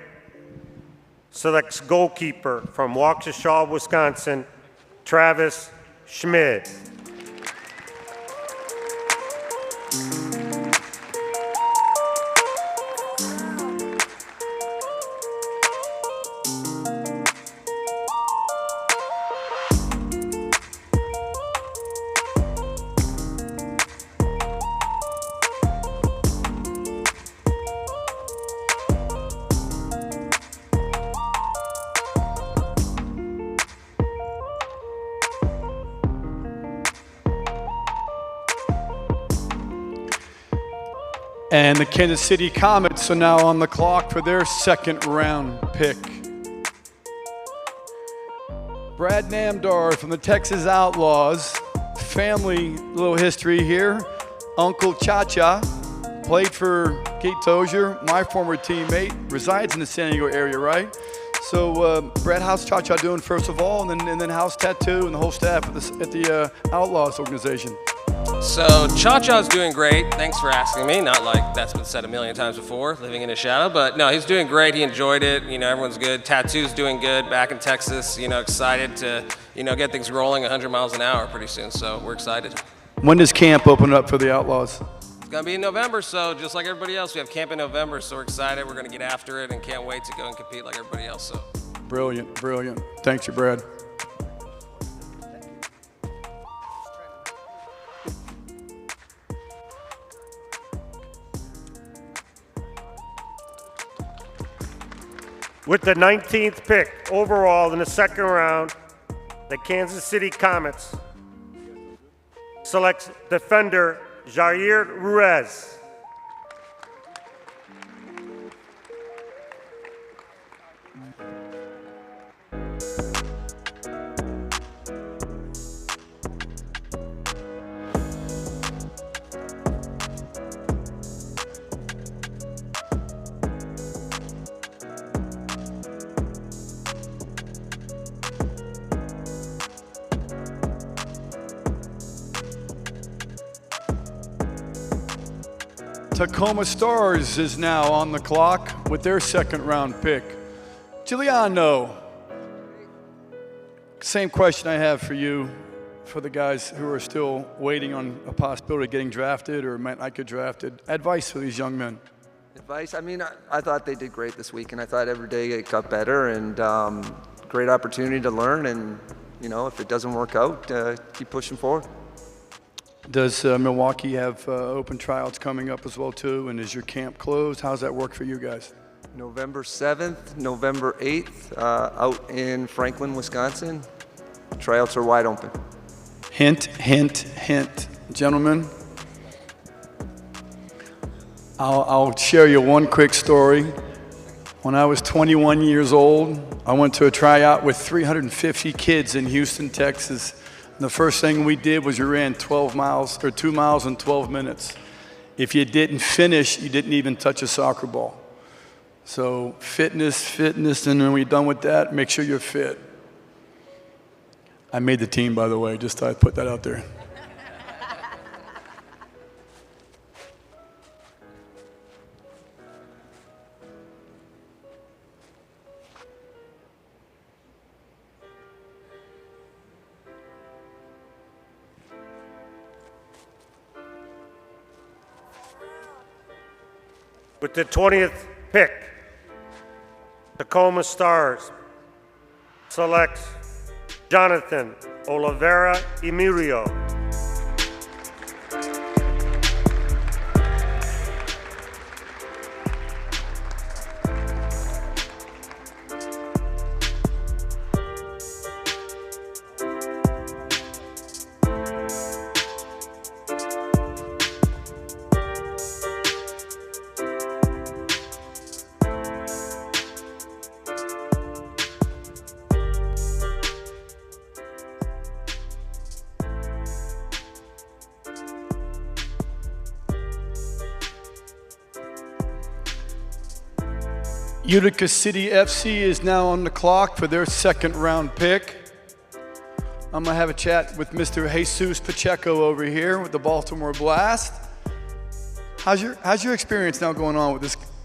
selects goalkeeper from Waukesha, Wisconsin, Travis Schmid. And the Kansas City Comets are now on the clock for their second round pick. Brad Namdar from the Texas Outlaws. Family little history here. Uncle Cha-Cha played for Kate Tozier, my former teammate, resides in the San Diego area, right? So Brad, how's Cha-Cha doing first of all, and then how's Tattoo and the whole staff at the Outlaws organization? So Cha-Cha's doing great. Thanks for asking me. Not like that's been said a million times before, living in his shadow, but no, he's doing great. He enjoyed it. Everyone's good. Tattoo's doing good back in Texas. Excited to, get things rolling 100 miles an hour pretty soon. So we're excited. When does camp open up for the Outlaws? It's going to be in November, so just like everybody else, we have camp in November, so we're excited. We're going to get after it and can't wait to go and compete like everybody else. So Brilliant, brilliant. Thanks, you, Brad. With the 19th pick overall in the second round, the Kansas City Comets selects defender Jair Ruiz. Tacoma Stars is now on the clock with their second round pick. Giuliano, same question I have for you, for the guys who are still waiting on a possibility of getting drafted or might not get drafted. Advice for these young men. Advice? I mean, I thought they did great this week, and I thought every day it got better, and great opportunity to learn, and, you know, if it doesn't work out, keep pushing forward. Does Milwaukee have open tryouts coming up as well, too? And is your camp closed? How's that work for you guys? November 7th, November 8th, out in Franklin, Wisconsin. Tryouts are wide open. Hint, hint, hint. Gentlemen, I'll share you one quick story. When I was 21 years old, I went to a tryout with 350 kids in Houston, Texas. And the first thing we did was we ran 12 miles, or 2 miles in 12 minutes. If you didn't finish, you didn't even touch a soccer ball. So fitness, and when we're done with that, make sure you're fit. I made the team, by the way, just thought I'd put that out there. With the 20th pick, Tacoma Stars selects Jonathan Oliveira Emirio. Utica City FC is now on the clock for their second round pick. I'm gonna have a chat with Mr. Jesus Pacheco over here with the Baltimore Blast. How's your experience now going on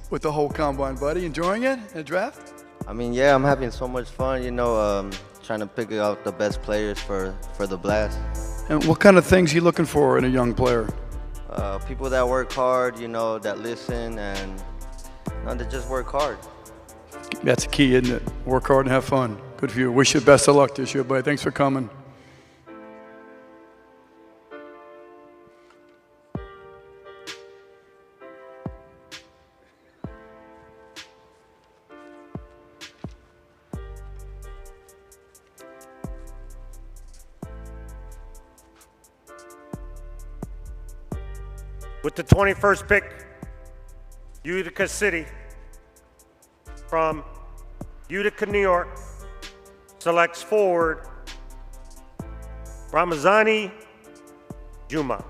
with the whole combine, buddy? Enjoying it in the draft? I mean, yeah, I'm having so much fun, you know, trying to pick out the best players for the Blast. And what kind of things are you looking for in a young player? People that work hard, you know, that listen, and that just work hard. That's the key, isn't it? Work hard and have fun. Good for you. Wish you best of luck this year, buddy. Thanks for coming. With the 21st pick, Utica City from Utica, New York, selects forward Ramazani Juma.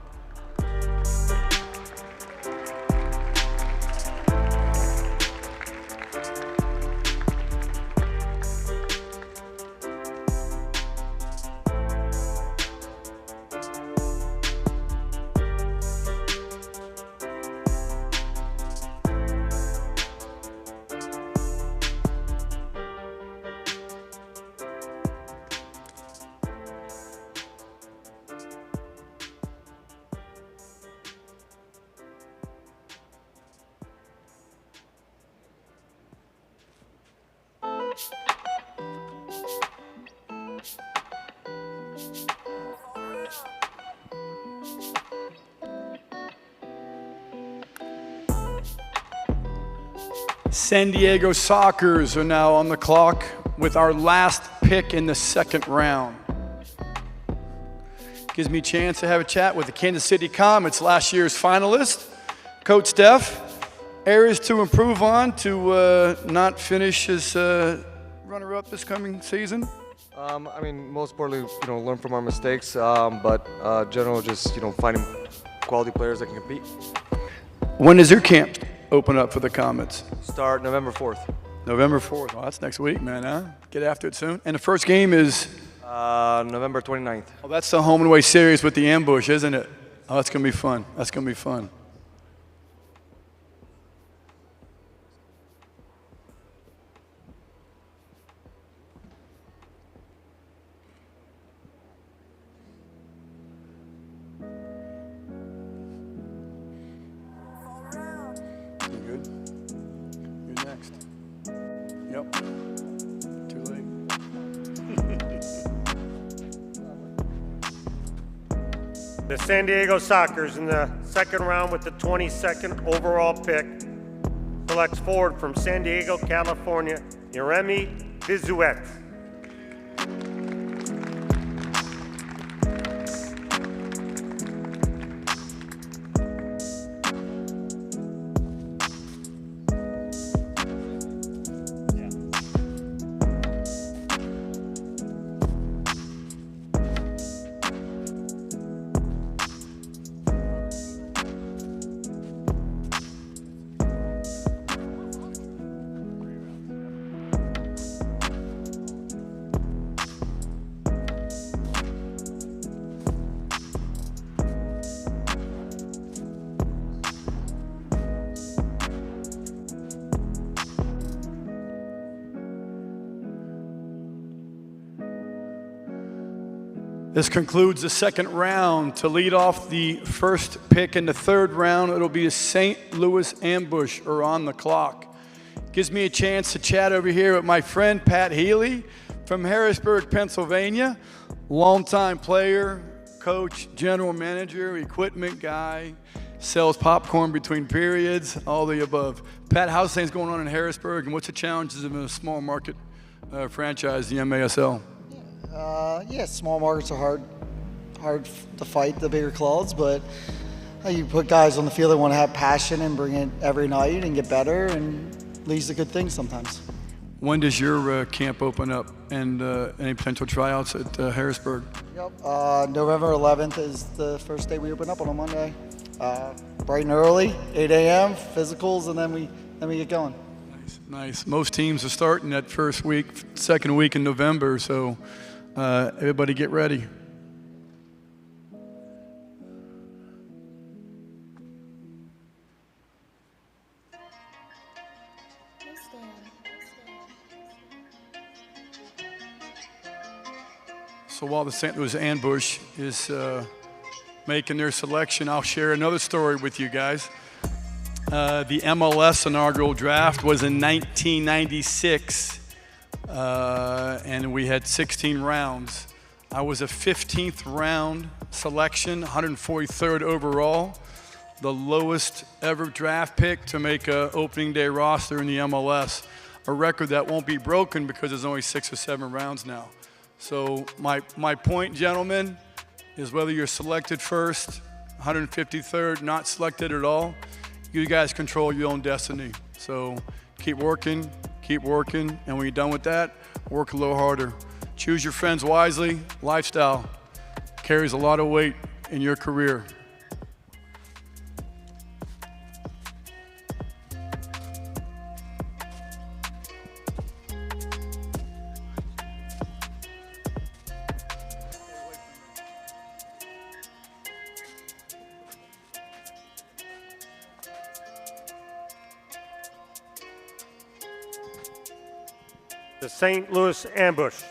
San Diego Sockers are now on the clock with our last pick in the second round. Gives me a chance to have a chat with the Kansas City Comets, last year's finalist. Coach Steph, areas to improve on to not finish as runner-up this coming season? I mean, most importantly, learn from our mistakes, but general, just, finding quality players that can compete. When does your camp open up for the Comets? Start November 4th. November 4th. Oh, that's next week, man, huh? Get after it soon. And the first game is? November 29th. Oh, that's the home and away series with the ambush, isn't it? Oh, that's going to be fun. That's going to be fun. Yep. Too late. The San Diego Sockers in the second round with the 22nd overall pick selects forward from San Diego, California, Jeremy Bizuet. This concludes the second round. To lead off the first pick in the third round, it'll be a St. Louis ambush or on the clock. Gives me a chance to chat over here with my friend Pat Healy from Harrisburg, Pennsylvania. Longtime player, coach, general manager, equipment guy, sells popcorn between periods, all the above. Pat, how's things going on in Harrisburg, and what's the challenges of a small market franchise, the MASL? Yeah, small markets are hard to fight the bigger clubs, but you put guys on the field that want to have passion and bring it every night and get better, and leads to good things sometimes. When does your camp open up, and any potential tryouts at Harrisburg? Yep. November 11th is the first day we open up on a Monday. Bright and early, 8 a.m., physicals, and then we get going. Nice. Most teams are starting that first week, second week in November, so everybody get ready. So while the St. Louis Ambush is making their selection, I'll share another story with you guys. The MLS inaugural draft was in 1996, and we had 16 rounds. I was a 15th round selection, 143rd overall, the lowest ever draft pick to make an opening day roster in the MLS, a record that won't be broken because there's only 6 or 7 rounds now. So my point, gentlemen, is whether you're selected first, 153rd, not selected at all, you guys control your own destiny. So keep working, and when you're done with that, work a little harder. Choose your friends wisely. Lifestyle carries a lot of weight in your career. The St. Louis Ambush,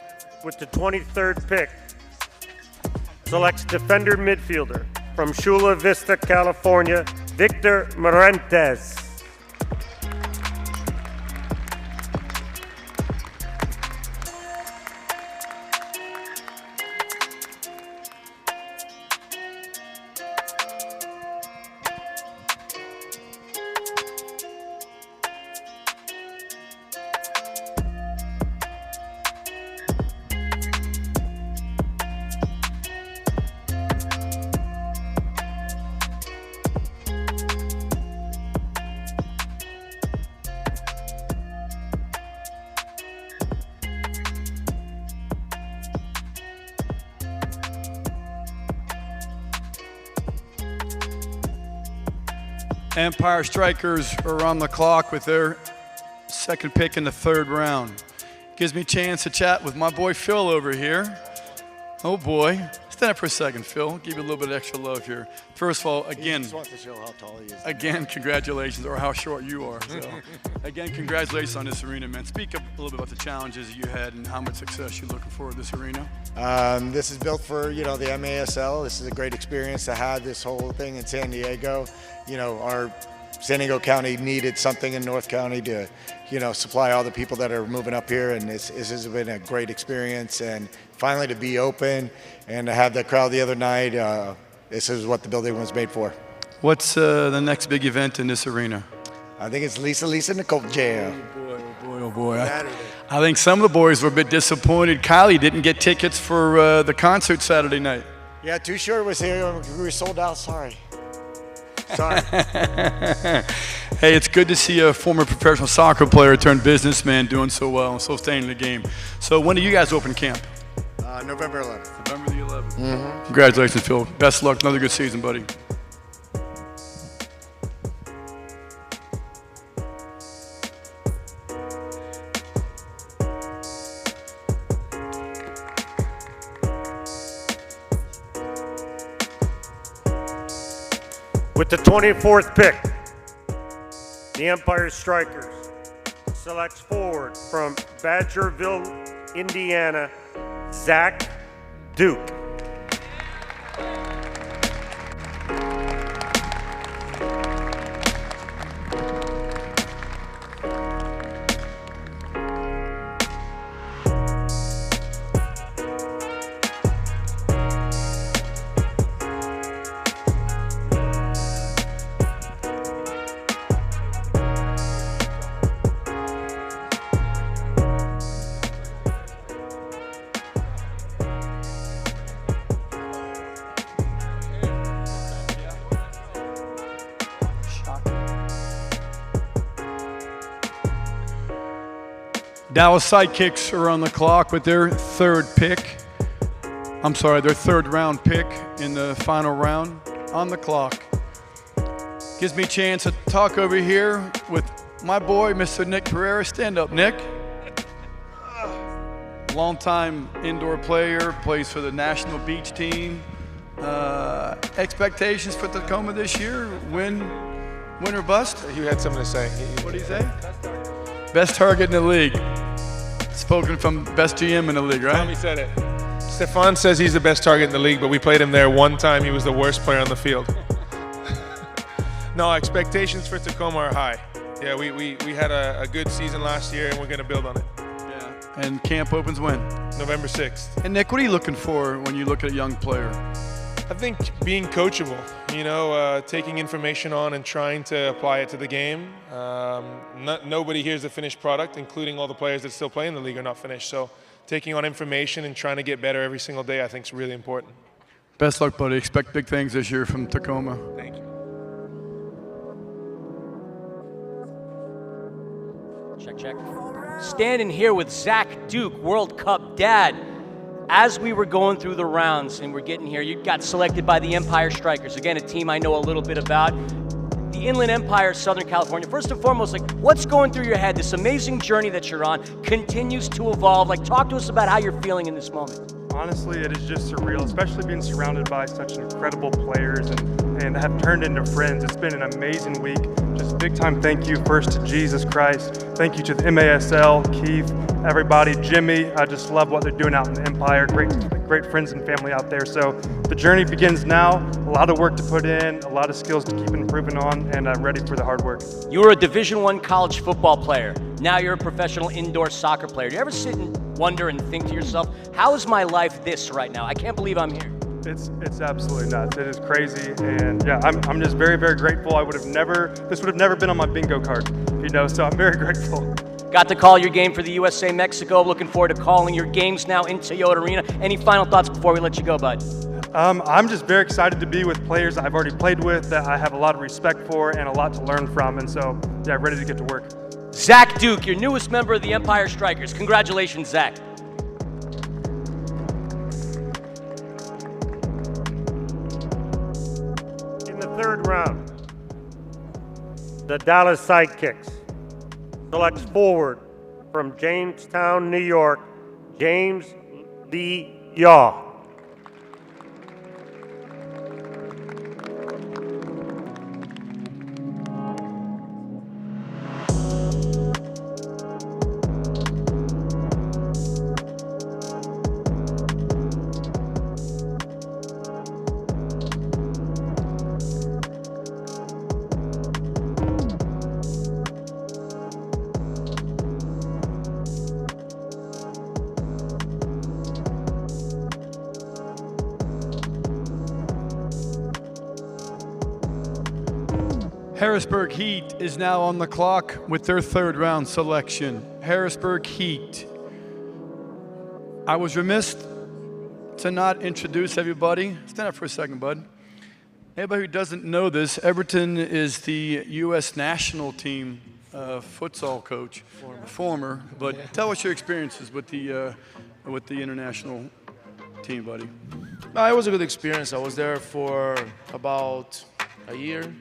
with the 23rd pick, selects defender midfielder from Chula Vista, California, Victor Morentes. Empire Strikers are on the clock with their second pick in the third round. Gives me a chance to chat with my boy Phil over here. Oh boy. Stand up for a second, Phil. Give you a little bit of extra love here. First of all, again, he just wants to show how tall he is. Again, congratulations, or how short you are. So, again, congratulations on this arena, man. Speak up a little bit about the challenges you had and how much success you're looking for with this arena. This is built for, the MASL. This is a great experience to have this whole thing in San Diego. Our San Diego County needed something in North County to, supply all the people that are moving up here, and this has been a great experience. And finally to be open and to have that crowd the other night, this is what the building was made for. What's the next big event in this arena? I think it's Lisa Nicole Jam. Oh boy. I think some of the boys were a bit disappointed. Kylie didn't get tickets for the concert Saturday night. Yeah, Too Short was here. We were sold out. Sorry. Hey, it's good to see a former professional soccer player turned businessman doing so well and so staying in the game. So when do you guys open camp? November 11th. November the 11th. Mm-hmm. Congratulations, Phil. Best luck. Another good season, buddy. With the 24th pick, the Empire Strikers selects forward from Badgerville, Indiana, Zach Duke. Dallas Sidekicks are on the clock with their third round pick in the final round on the clock. Gives me a chance to talk over here with my boy, Mr. Nick Pereira. Stand up, Nick. Longtime indoor player, plays for the national beach team. Expectations for Tacoma this year, win or bust? You had something to say. What did he say? Best target in the league. Spoken from best GM in the league, right? Tommy said it. Stefan says he's the best target in the league, but we played him there one time. He was the worst player on the field. No, expectations for Tacoma are high. Yeah, we had a good season last year, and we're going to build on it. Yeah. And camp opens when? November 6th. And Nick, what are you looking for when you look at a young player? I think being coachable, taking information on and trying to apply it to the game. Nobody here is a finished product, including all the players that still play in the league are not finished. So taking on information and trying to get better every single day, I think is really important. Best luck, buddy. Expect big things this year from Tacoma. Thank you. Check. Standing here with Zach Duke, World Cup dad. As we were going through the rounds and we're getting here, you got selected by the Empire Strikers. Again, a team I know a little bit about. The Inland Empire, Southern California. First and foremost, what's going through your head? This amazing journey that you're on continues to evolve. Talk to us about how you're feeling in this moment. Honestly, it is just surreal, especially being surrounded by such incredible players and have turned into friends. It's been an amazing week. Just big time thank you first to Jesus Christ. Thank you to the MASL, Keith, everybody, Jimmy. I just love what they're doing out in the Empire. Great friends and family out there. So the journey begins now. A lot of work to put in, a lot of skills to keep improving on, and I'm ready for the hard work. You were a Division I college football player. Now you're a professional indoor soccer player. Do you ever sit and wonder and think to yourself, how is my life this right now? I can't believe I'm here. It's absolutely nuts. It is crazy, and yeah, I'm just very, very grateful. This would have never been on my bingo card, so I'm very grateful. Got to call your game for the USA Mexico. Looking forward to calling your games now in Toyota Arena. Any final thoughts before we let you go, bud? I'm just very excited to be with players I've already played with, that I have a lot of respect for and a lot to learn from, and so yeah, ready to get to work. Zach Duke, your newest member of the Empire Strikers. Congratulations, Zach. In the third round, the Dallas Sidekicks selects forward from Jamestown, New York, James Lee Yaw. Harrisburg Heat is now on the clock with their third round selection. Harrisburg Heat. I was remiss to not introduce everybody. Stand up for a second, bud. Anybody who doesn't know this, Everton is the U.S. national team futsal coach. Former. But tell us your experiences with the international team, buddy. No, it was a good experience. I was there for about a year.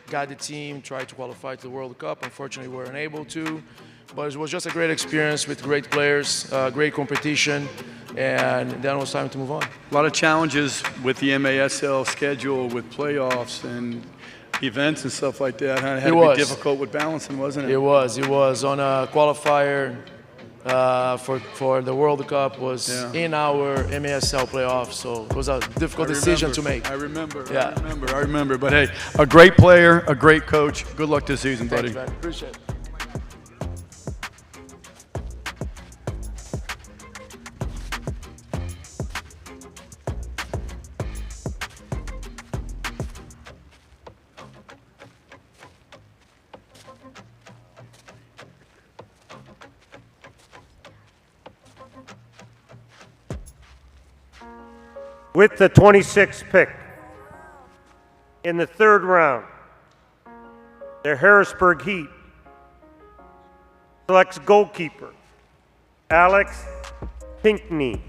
Got the team, tried to qualify to the World Cup. Unfortunately, we weren't able to. But it was just a great experience with great players, great competition, and then it was time to move on. A lot of challenges with the MASL schedule, with playoffs and events and stuff like that. It had to be difficult with balancing, wasn't it? It was. On a qualifier for the World Cup was in our MASL playoffs, so it was a difficult decision to make. I remember. Yeah. I remember. But hey, a great player, a great coach. Good luck this season, buddy. Thanks, man. Appreciate it. With the 26th pick in the third round, the Harrisburg Heat selects goalkeeper Alex Pinkney.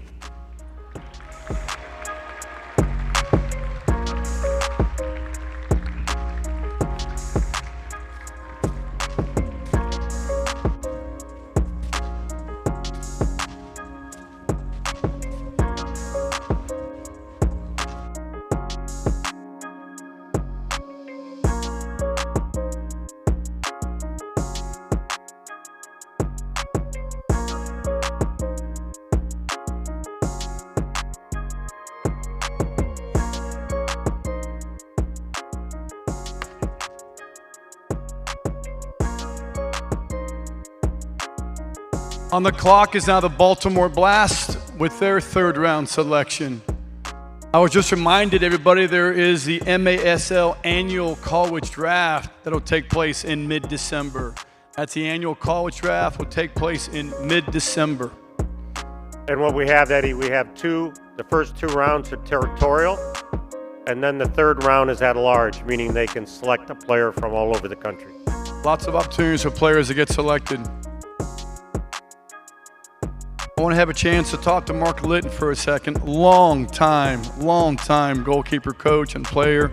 On the clock is now the Baltimore Blast with their third round selection. I was just reminded, everybody, there is the MASL annual college draft that'll take place in mid-December. That's the annual college draft will take place in mid-December. And what we have, Eddie, we have the first two rounds are territorial, and then the third round is at large, meaning they can select a player from all over the country. Lots of opportunities for players to get selected. I want to have a chance to talk to Mark Litton for a second. Long time goalkeeper coach and player.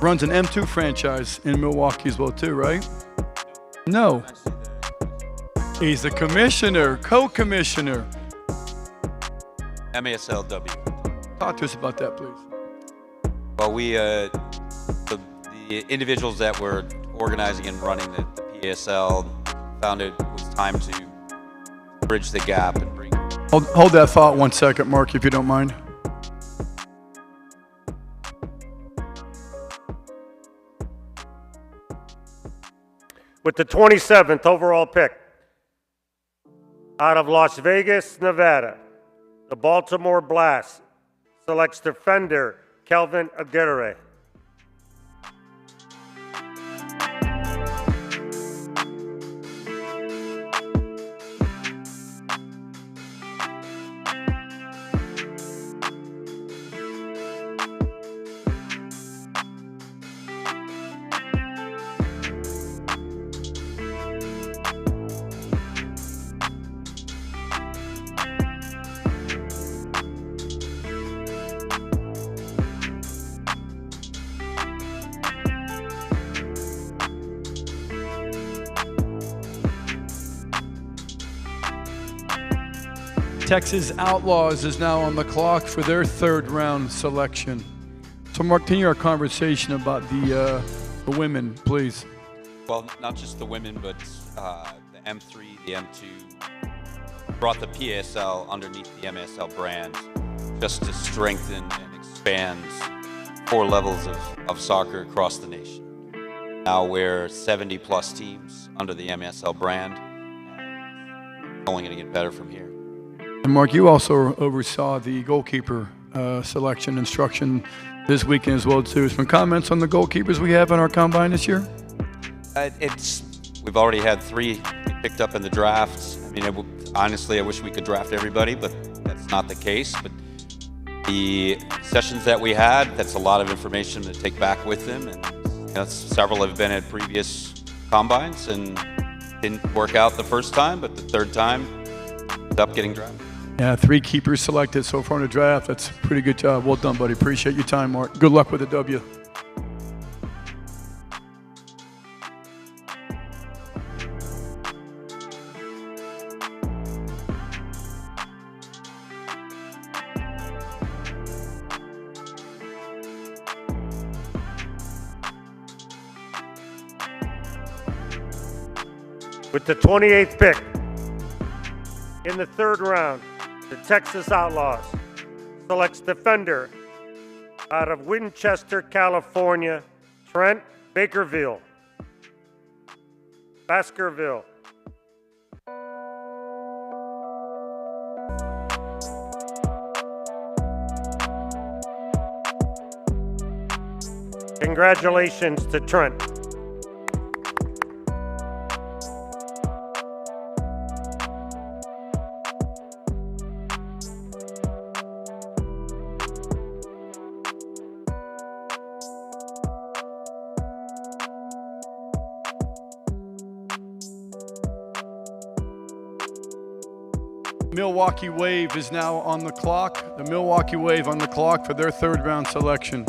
Runs an M2 franchise in Milwaukee as well too, right? No. He's the commissioner, co-commissioner. MASLW. Talk to us about that, please. Well, we, the individuals that were organizing and running the PSL found it was time to bridge the gap and bring. Hold that thought 1 second, Mark, if you don't mind. With the 27th overall pick out of Las Vegas, Nevada, the Baltimore Blast selects defender Kelvin Aguirre. Texas Outlaws is now on the clock for their third round selection. So Mark, continue our conversation about the women, please. Well, not just the women, but the M3, the M2 brought the PASL underneath the MASL brand just to strengthen and expand 4 levels of soccer across the nation. Now we're 70 plus teams under the MASL brand. It's only going to get better from here. And Mark, you also oversaw the goalkeeper selection instruction this weekend as well too. Some comments on the goalkeepers we have in our combine this year? We've already had 3 picked up in the drafts. I mean, honestly, I wish we could draft everybody, but that's not the case. But the sessions that we had, that's a lot of information to take back with them. And several have been at previous combines and didn't work out the first time, but the third time, ended up getting drafted. Yeah, 3 keepers selected so far in the draft. That's a pretty good job. Well done, buddy. Appreciate your time, Mark. Good luck with the W. With the 28th pick in the third round, the Texas Outlaws selects defender out of Winchester, California, Trent Baskerville. Congratulations to Trent. Milwaukee Wave is now on the clock. The Milwaukee Wave on the clock for their third round selection.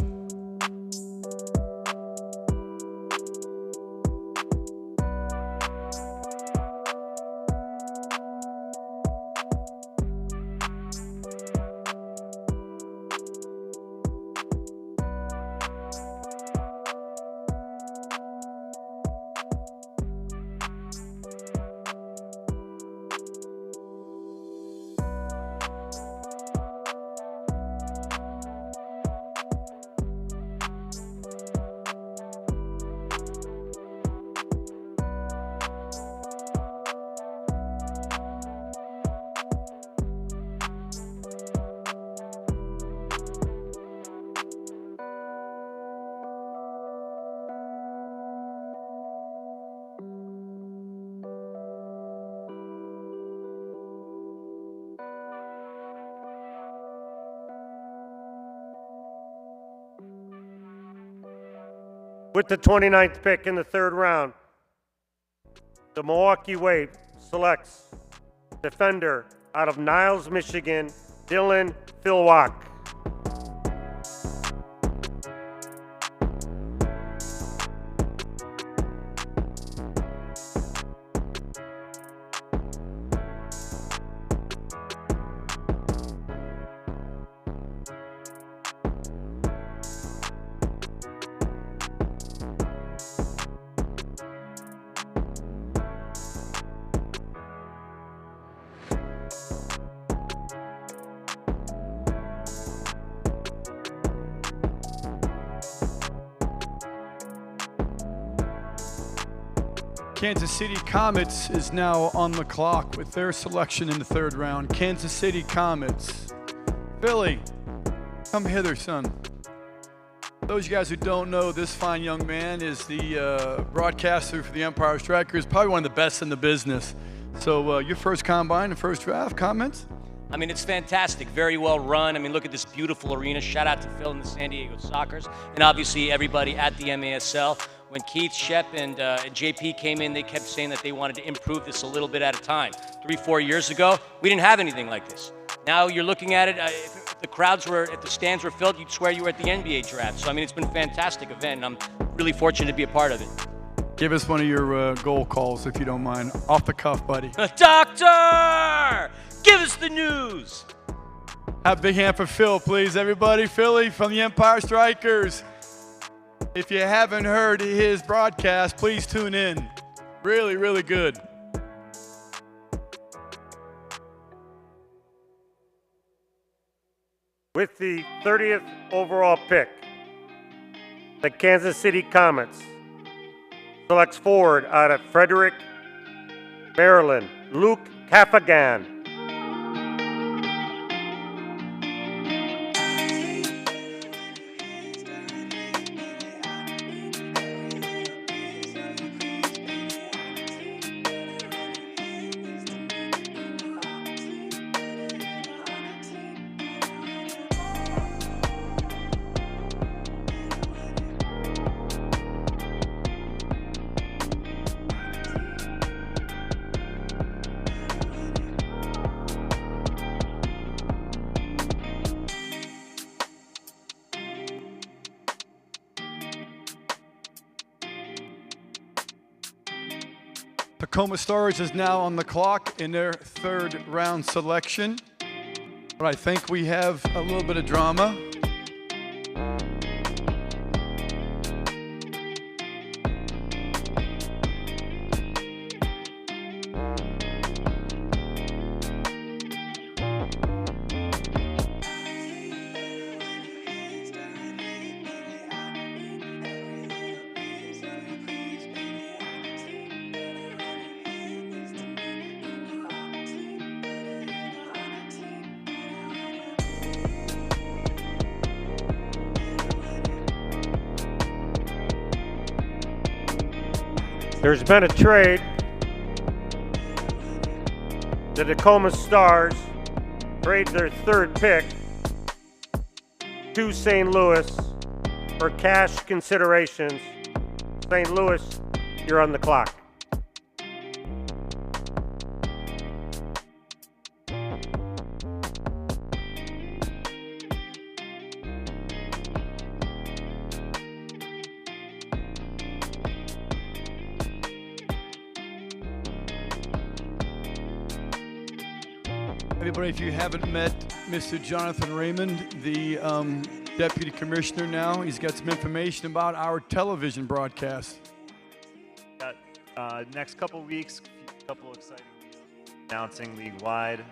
With the 29th pick in the third round, the Milwaukee Wave selects defender out of Niles, Michigan, Dylan Philwack. Kansas City Comets is now on the clock with their selection in the third round. Kansas City Comets. Billy, come hither, son. Those of you guys who don't know, this fine young man is the broadcaster for the Empire Strikers, probably one of the best in the business. So your first combine and first draft, comments? I mean, it's fantastic, very well run. I mean, look at this beautiful arena. Shout out to Phil and the San Diego Sockers, and obviously everybody at the MASL. When Keith, Shep, and JP came in, they kept saying that they wanted to improve this a little bit at a time. 3-4 years ago, we didn't have anything like this. Now you're looking at it, if the stands were filled, you'd swear you were at the NBA draft. So, I mean, it's been a fantastic event, and I'm really fortunate to be a part of it. Give us one of your goal calls, if you don't mind. Off the cuff, buddy. Doctor! Give us the news. Have a big hand for Phil, please, everybody. Philly from the Empire Strikers. If you haven't heard his broadcast, please tune in. Really, really good. With the 30th overall pick, the Kansas City Comets selects forward out of Frederick, Maryland, Luke Kaffagan. Tacoma Stars is now on the clock in their third round selection. But I think we have a little bit of drama. There's been a trade. The Tacoma Stars trade their third pick to St. Louis for cash considerations. St. Louis, you're on the clock. Everybody, if you haven't met Mr. Jonathan Raymond, the Deputy Commissioner now, he's got some information about our television broadcast. Got next couple weeks, a couple exciting news announcing league-wide.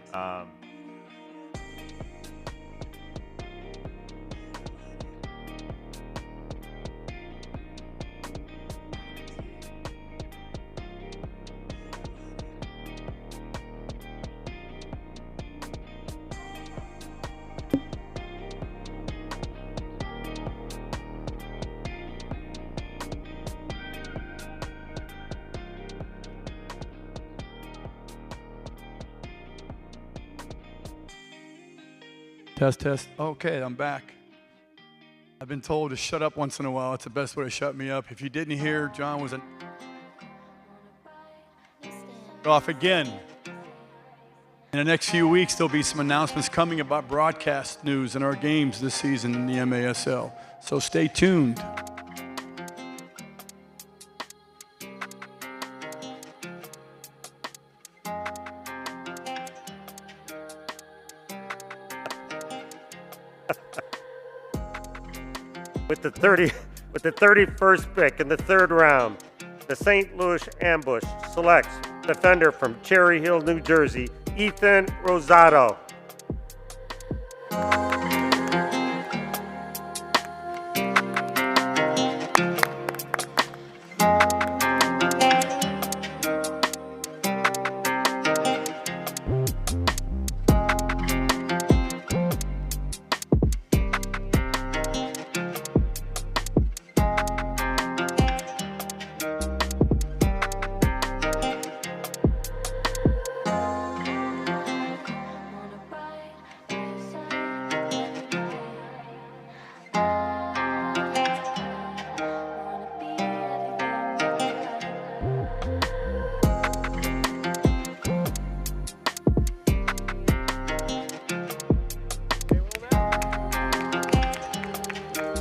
Test, test. Okay, I'm back. I've been told to shut up once in a while. It's the best way to shut me up. If you didn't hear, John was off again. In the next few weeks, there'll be some announcements coming about broadcast news in our games this season in the MASL. So stay tuned. With the 31st pick in the third round, the St. Louis Ambush selects defender from Cherry Hill, New Jersey, Ethan Rosado.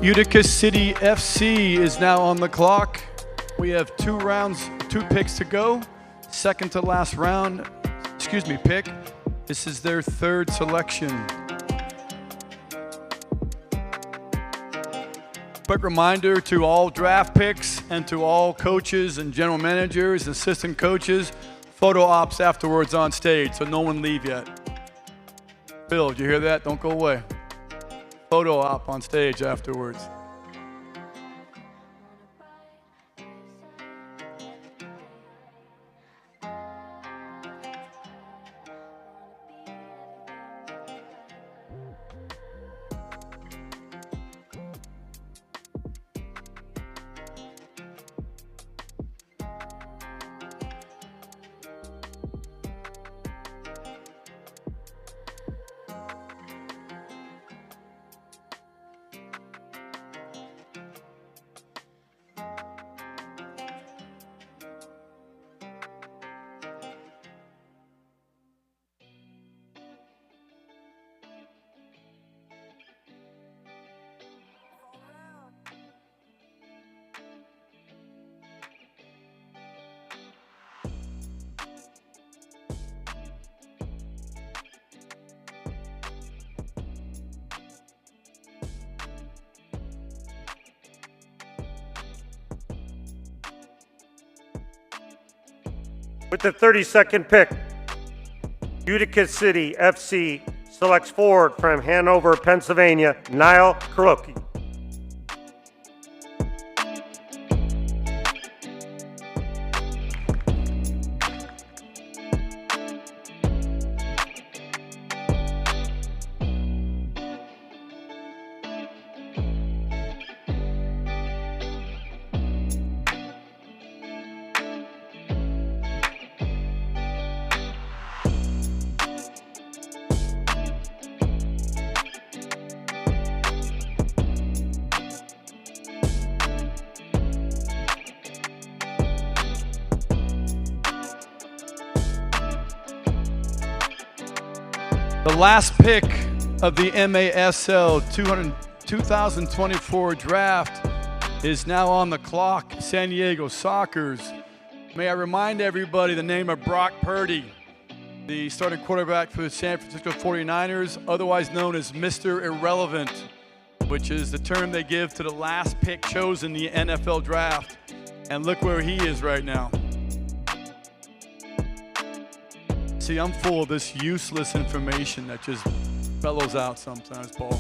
Utica City FC is now on the clock. We have 2 picks to go. Second to last round, pick. This is their third selection. Quick reminder to all draft picks and to all coaches and general managers, assistant coaches, photo ops afterwards on stage, so no one leave yet. Bill, did you hear that? Don't go away. Photo op on stage afterwards. With the 32nd pick, Utica City FC selects forward from Hanover, Pennsylvania, Niall Krloki. The last pick of the MASL 2024 draft is now on the clock. San Diego Sockers. May I remind everybody the name of Brock Purdy, the starting quarterback for the San Francisco 49ers, otherwise known as Mr. Irrelevant, which is the term they give to the last pick chosen in the NFL draft. And look where he is right now. See, I'm full of this useless information that just bellows out sometimes, Paul.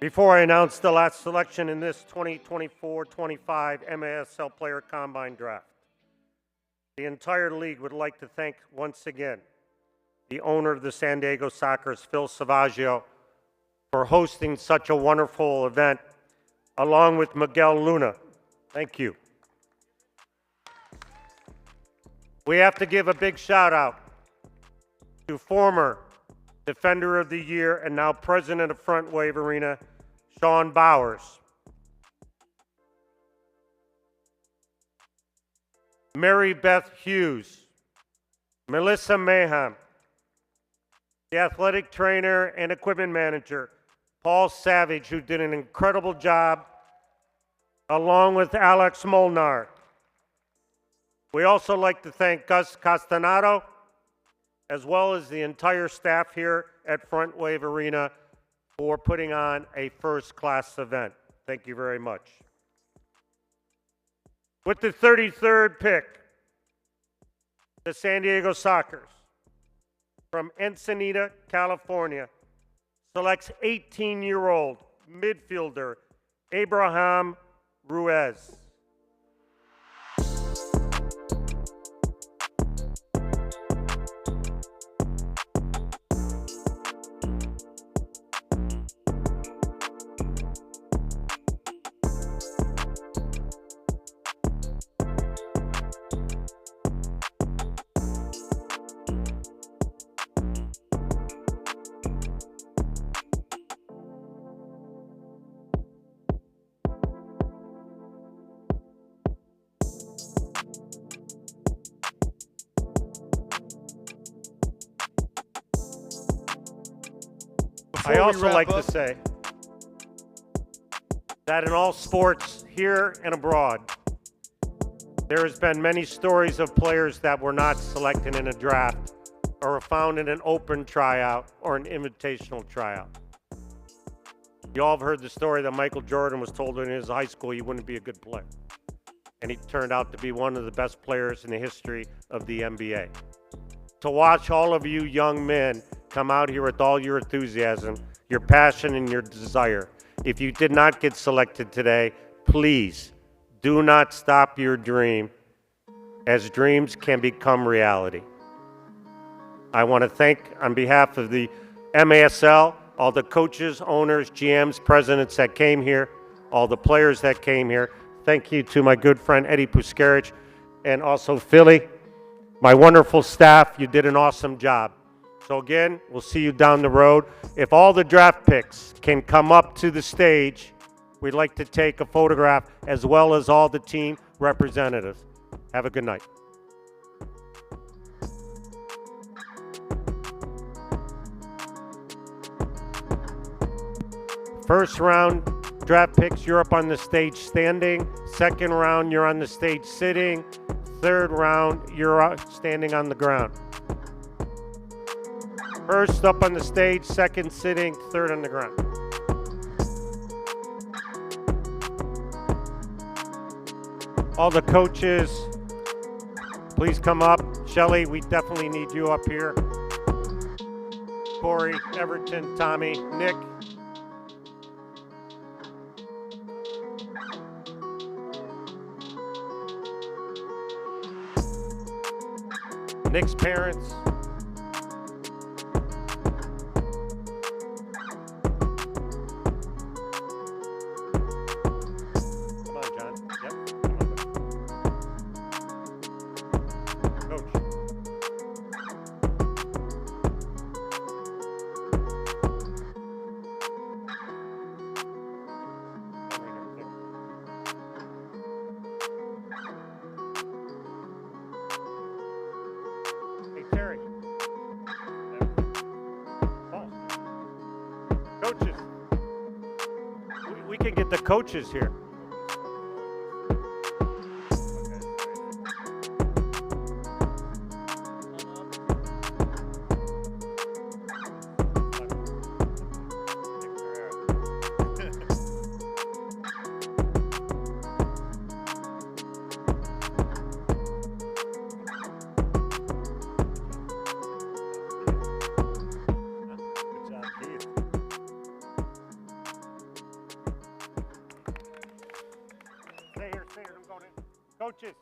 Before I announce the last selection in this 2024-25 MASL Player Combine Draft, the entire league would like to thank once again the owner of the San Diego Sockers, Phil Savaggio, for hosting such a wonderful event, along with Miguel Luna. Thank you. We have to give a big shout out to former Defender of the Year and now President of Front Wave Arena, Sean Bowers. Mary Beth Hughes, Melissa Mayhem, the athletic trainer and equipment manager, Paul Savage, who did an incredible job, along with Alex Molnar. We also like to thank Gus Castanado, as well as the entire staff here at Front Wave Arena for putting on a first-class event. Thank you very much. With the 33rd pick, the San Diego Sockers from Ensenada, California, selects 18-year-old midfielder Abraham Ruiz. I also like to say that in all sports, here and abroad, there has been many stories of players that were not selected in a draft or were found in an open tryout or an invitational tryout. You all have heard the story that Michael Jordan was told in his high school he wouldn't be a good player. And he turned out to be one of the best players in the history of the NBA. To watch all of you young men come out here with all your enthusiasm, your passion, and your desire. If you did not get selected today, please do not stop your dream, as dreams can become reality. I want to thank, on behalf of the MASL, all the coaches, owners, GMs, presidents that came here, all the players that came here. Thank you to my good friend Eddie Puskarich, and also Philly, my wonderful staff. You did an awesome job. So again, we'll see you down the road. If all the draft picks can come up to the stage, we'd like to take a photograph, as well as all the team representatives. Have a good night. First round draft picks, you're up on the stage standing. Second round, you're on the stage sitting. Third round, you're standing on the ground. First up on the stage, second sitting, third on the ground. All the coaches, please come up. Shelly, we definitely need you up here. Corey, Everton, Tommy, Nick. Nick's parents. Come on, John. Yep. Come on. Coach. Hey, Terry. Oh. Coaches. We can get the coaches here. Stay here, don't go in. Coaches,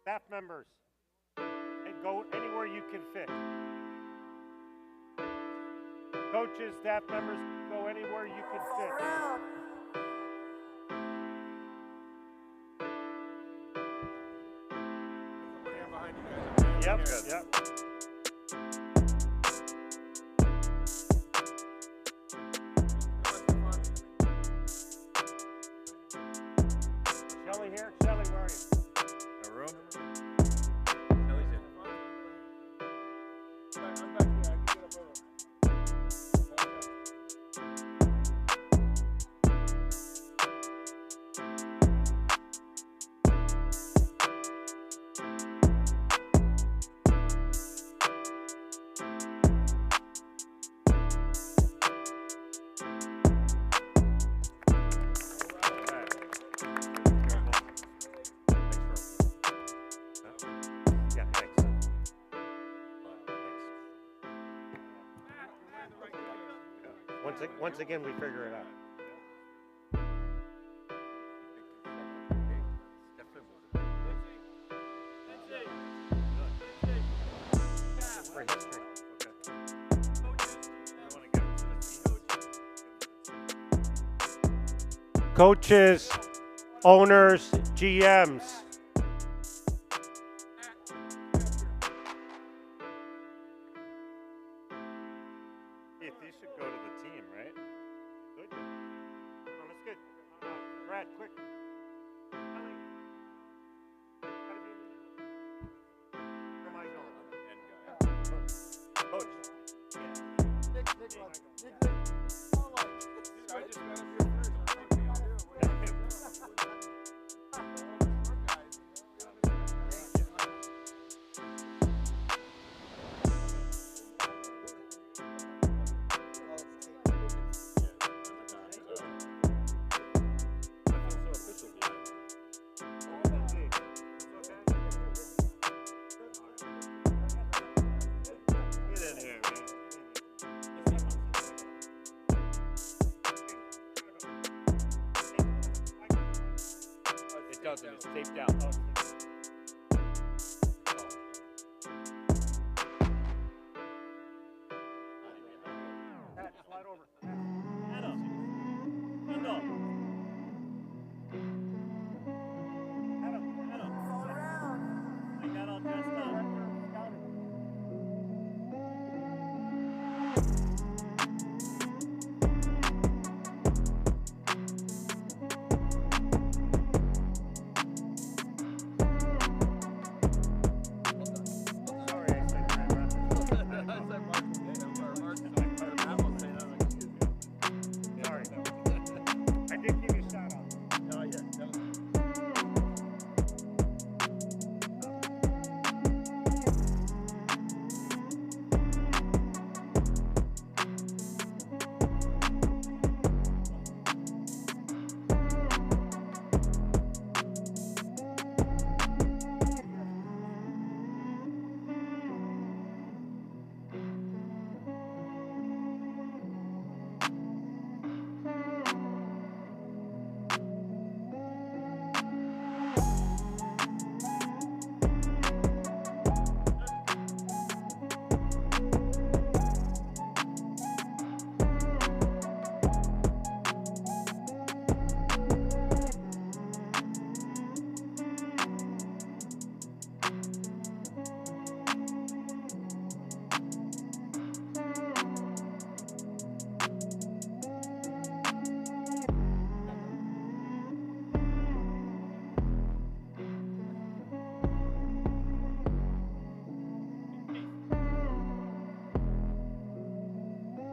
staff members, and go anywhere you can fit. Coaches, staff members, go anywhere you can fit. Yep, yep. Shelly here? Shelly, where are you? A room? Shelly's here. I'm back here. I can get up over. Yeah, thanks. Once again, we figure it out. For history. Coaches, owners, GMs. Keith, you should go to the team, right? Good. Oh, that's good. Brad, quick. Where am I going? Coach. Yeah. Nick, It doesn't. It's taped out.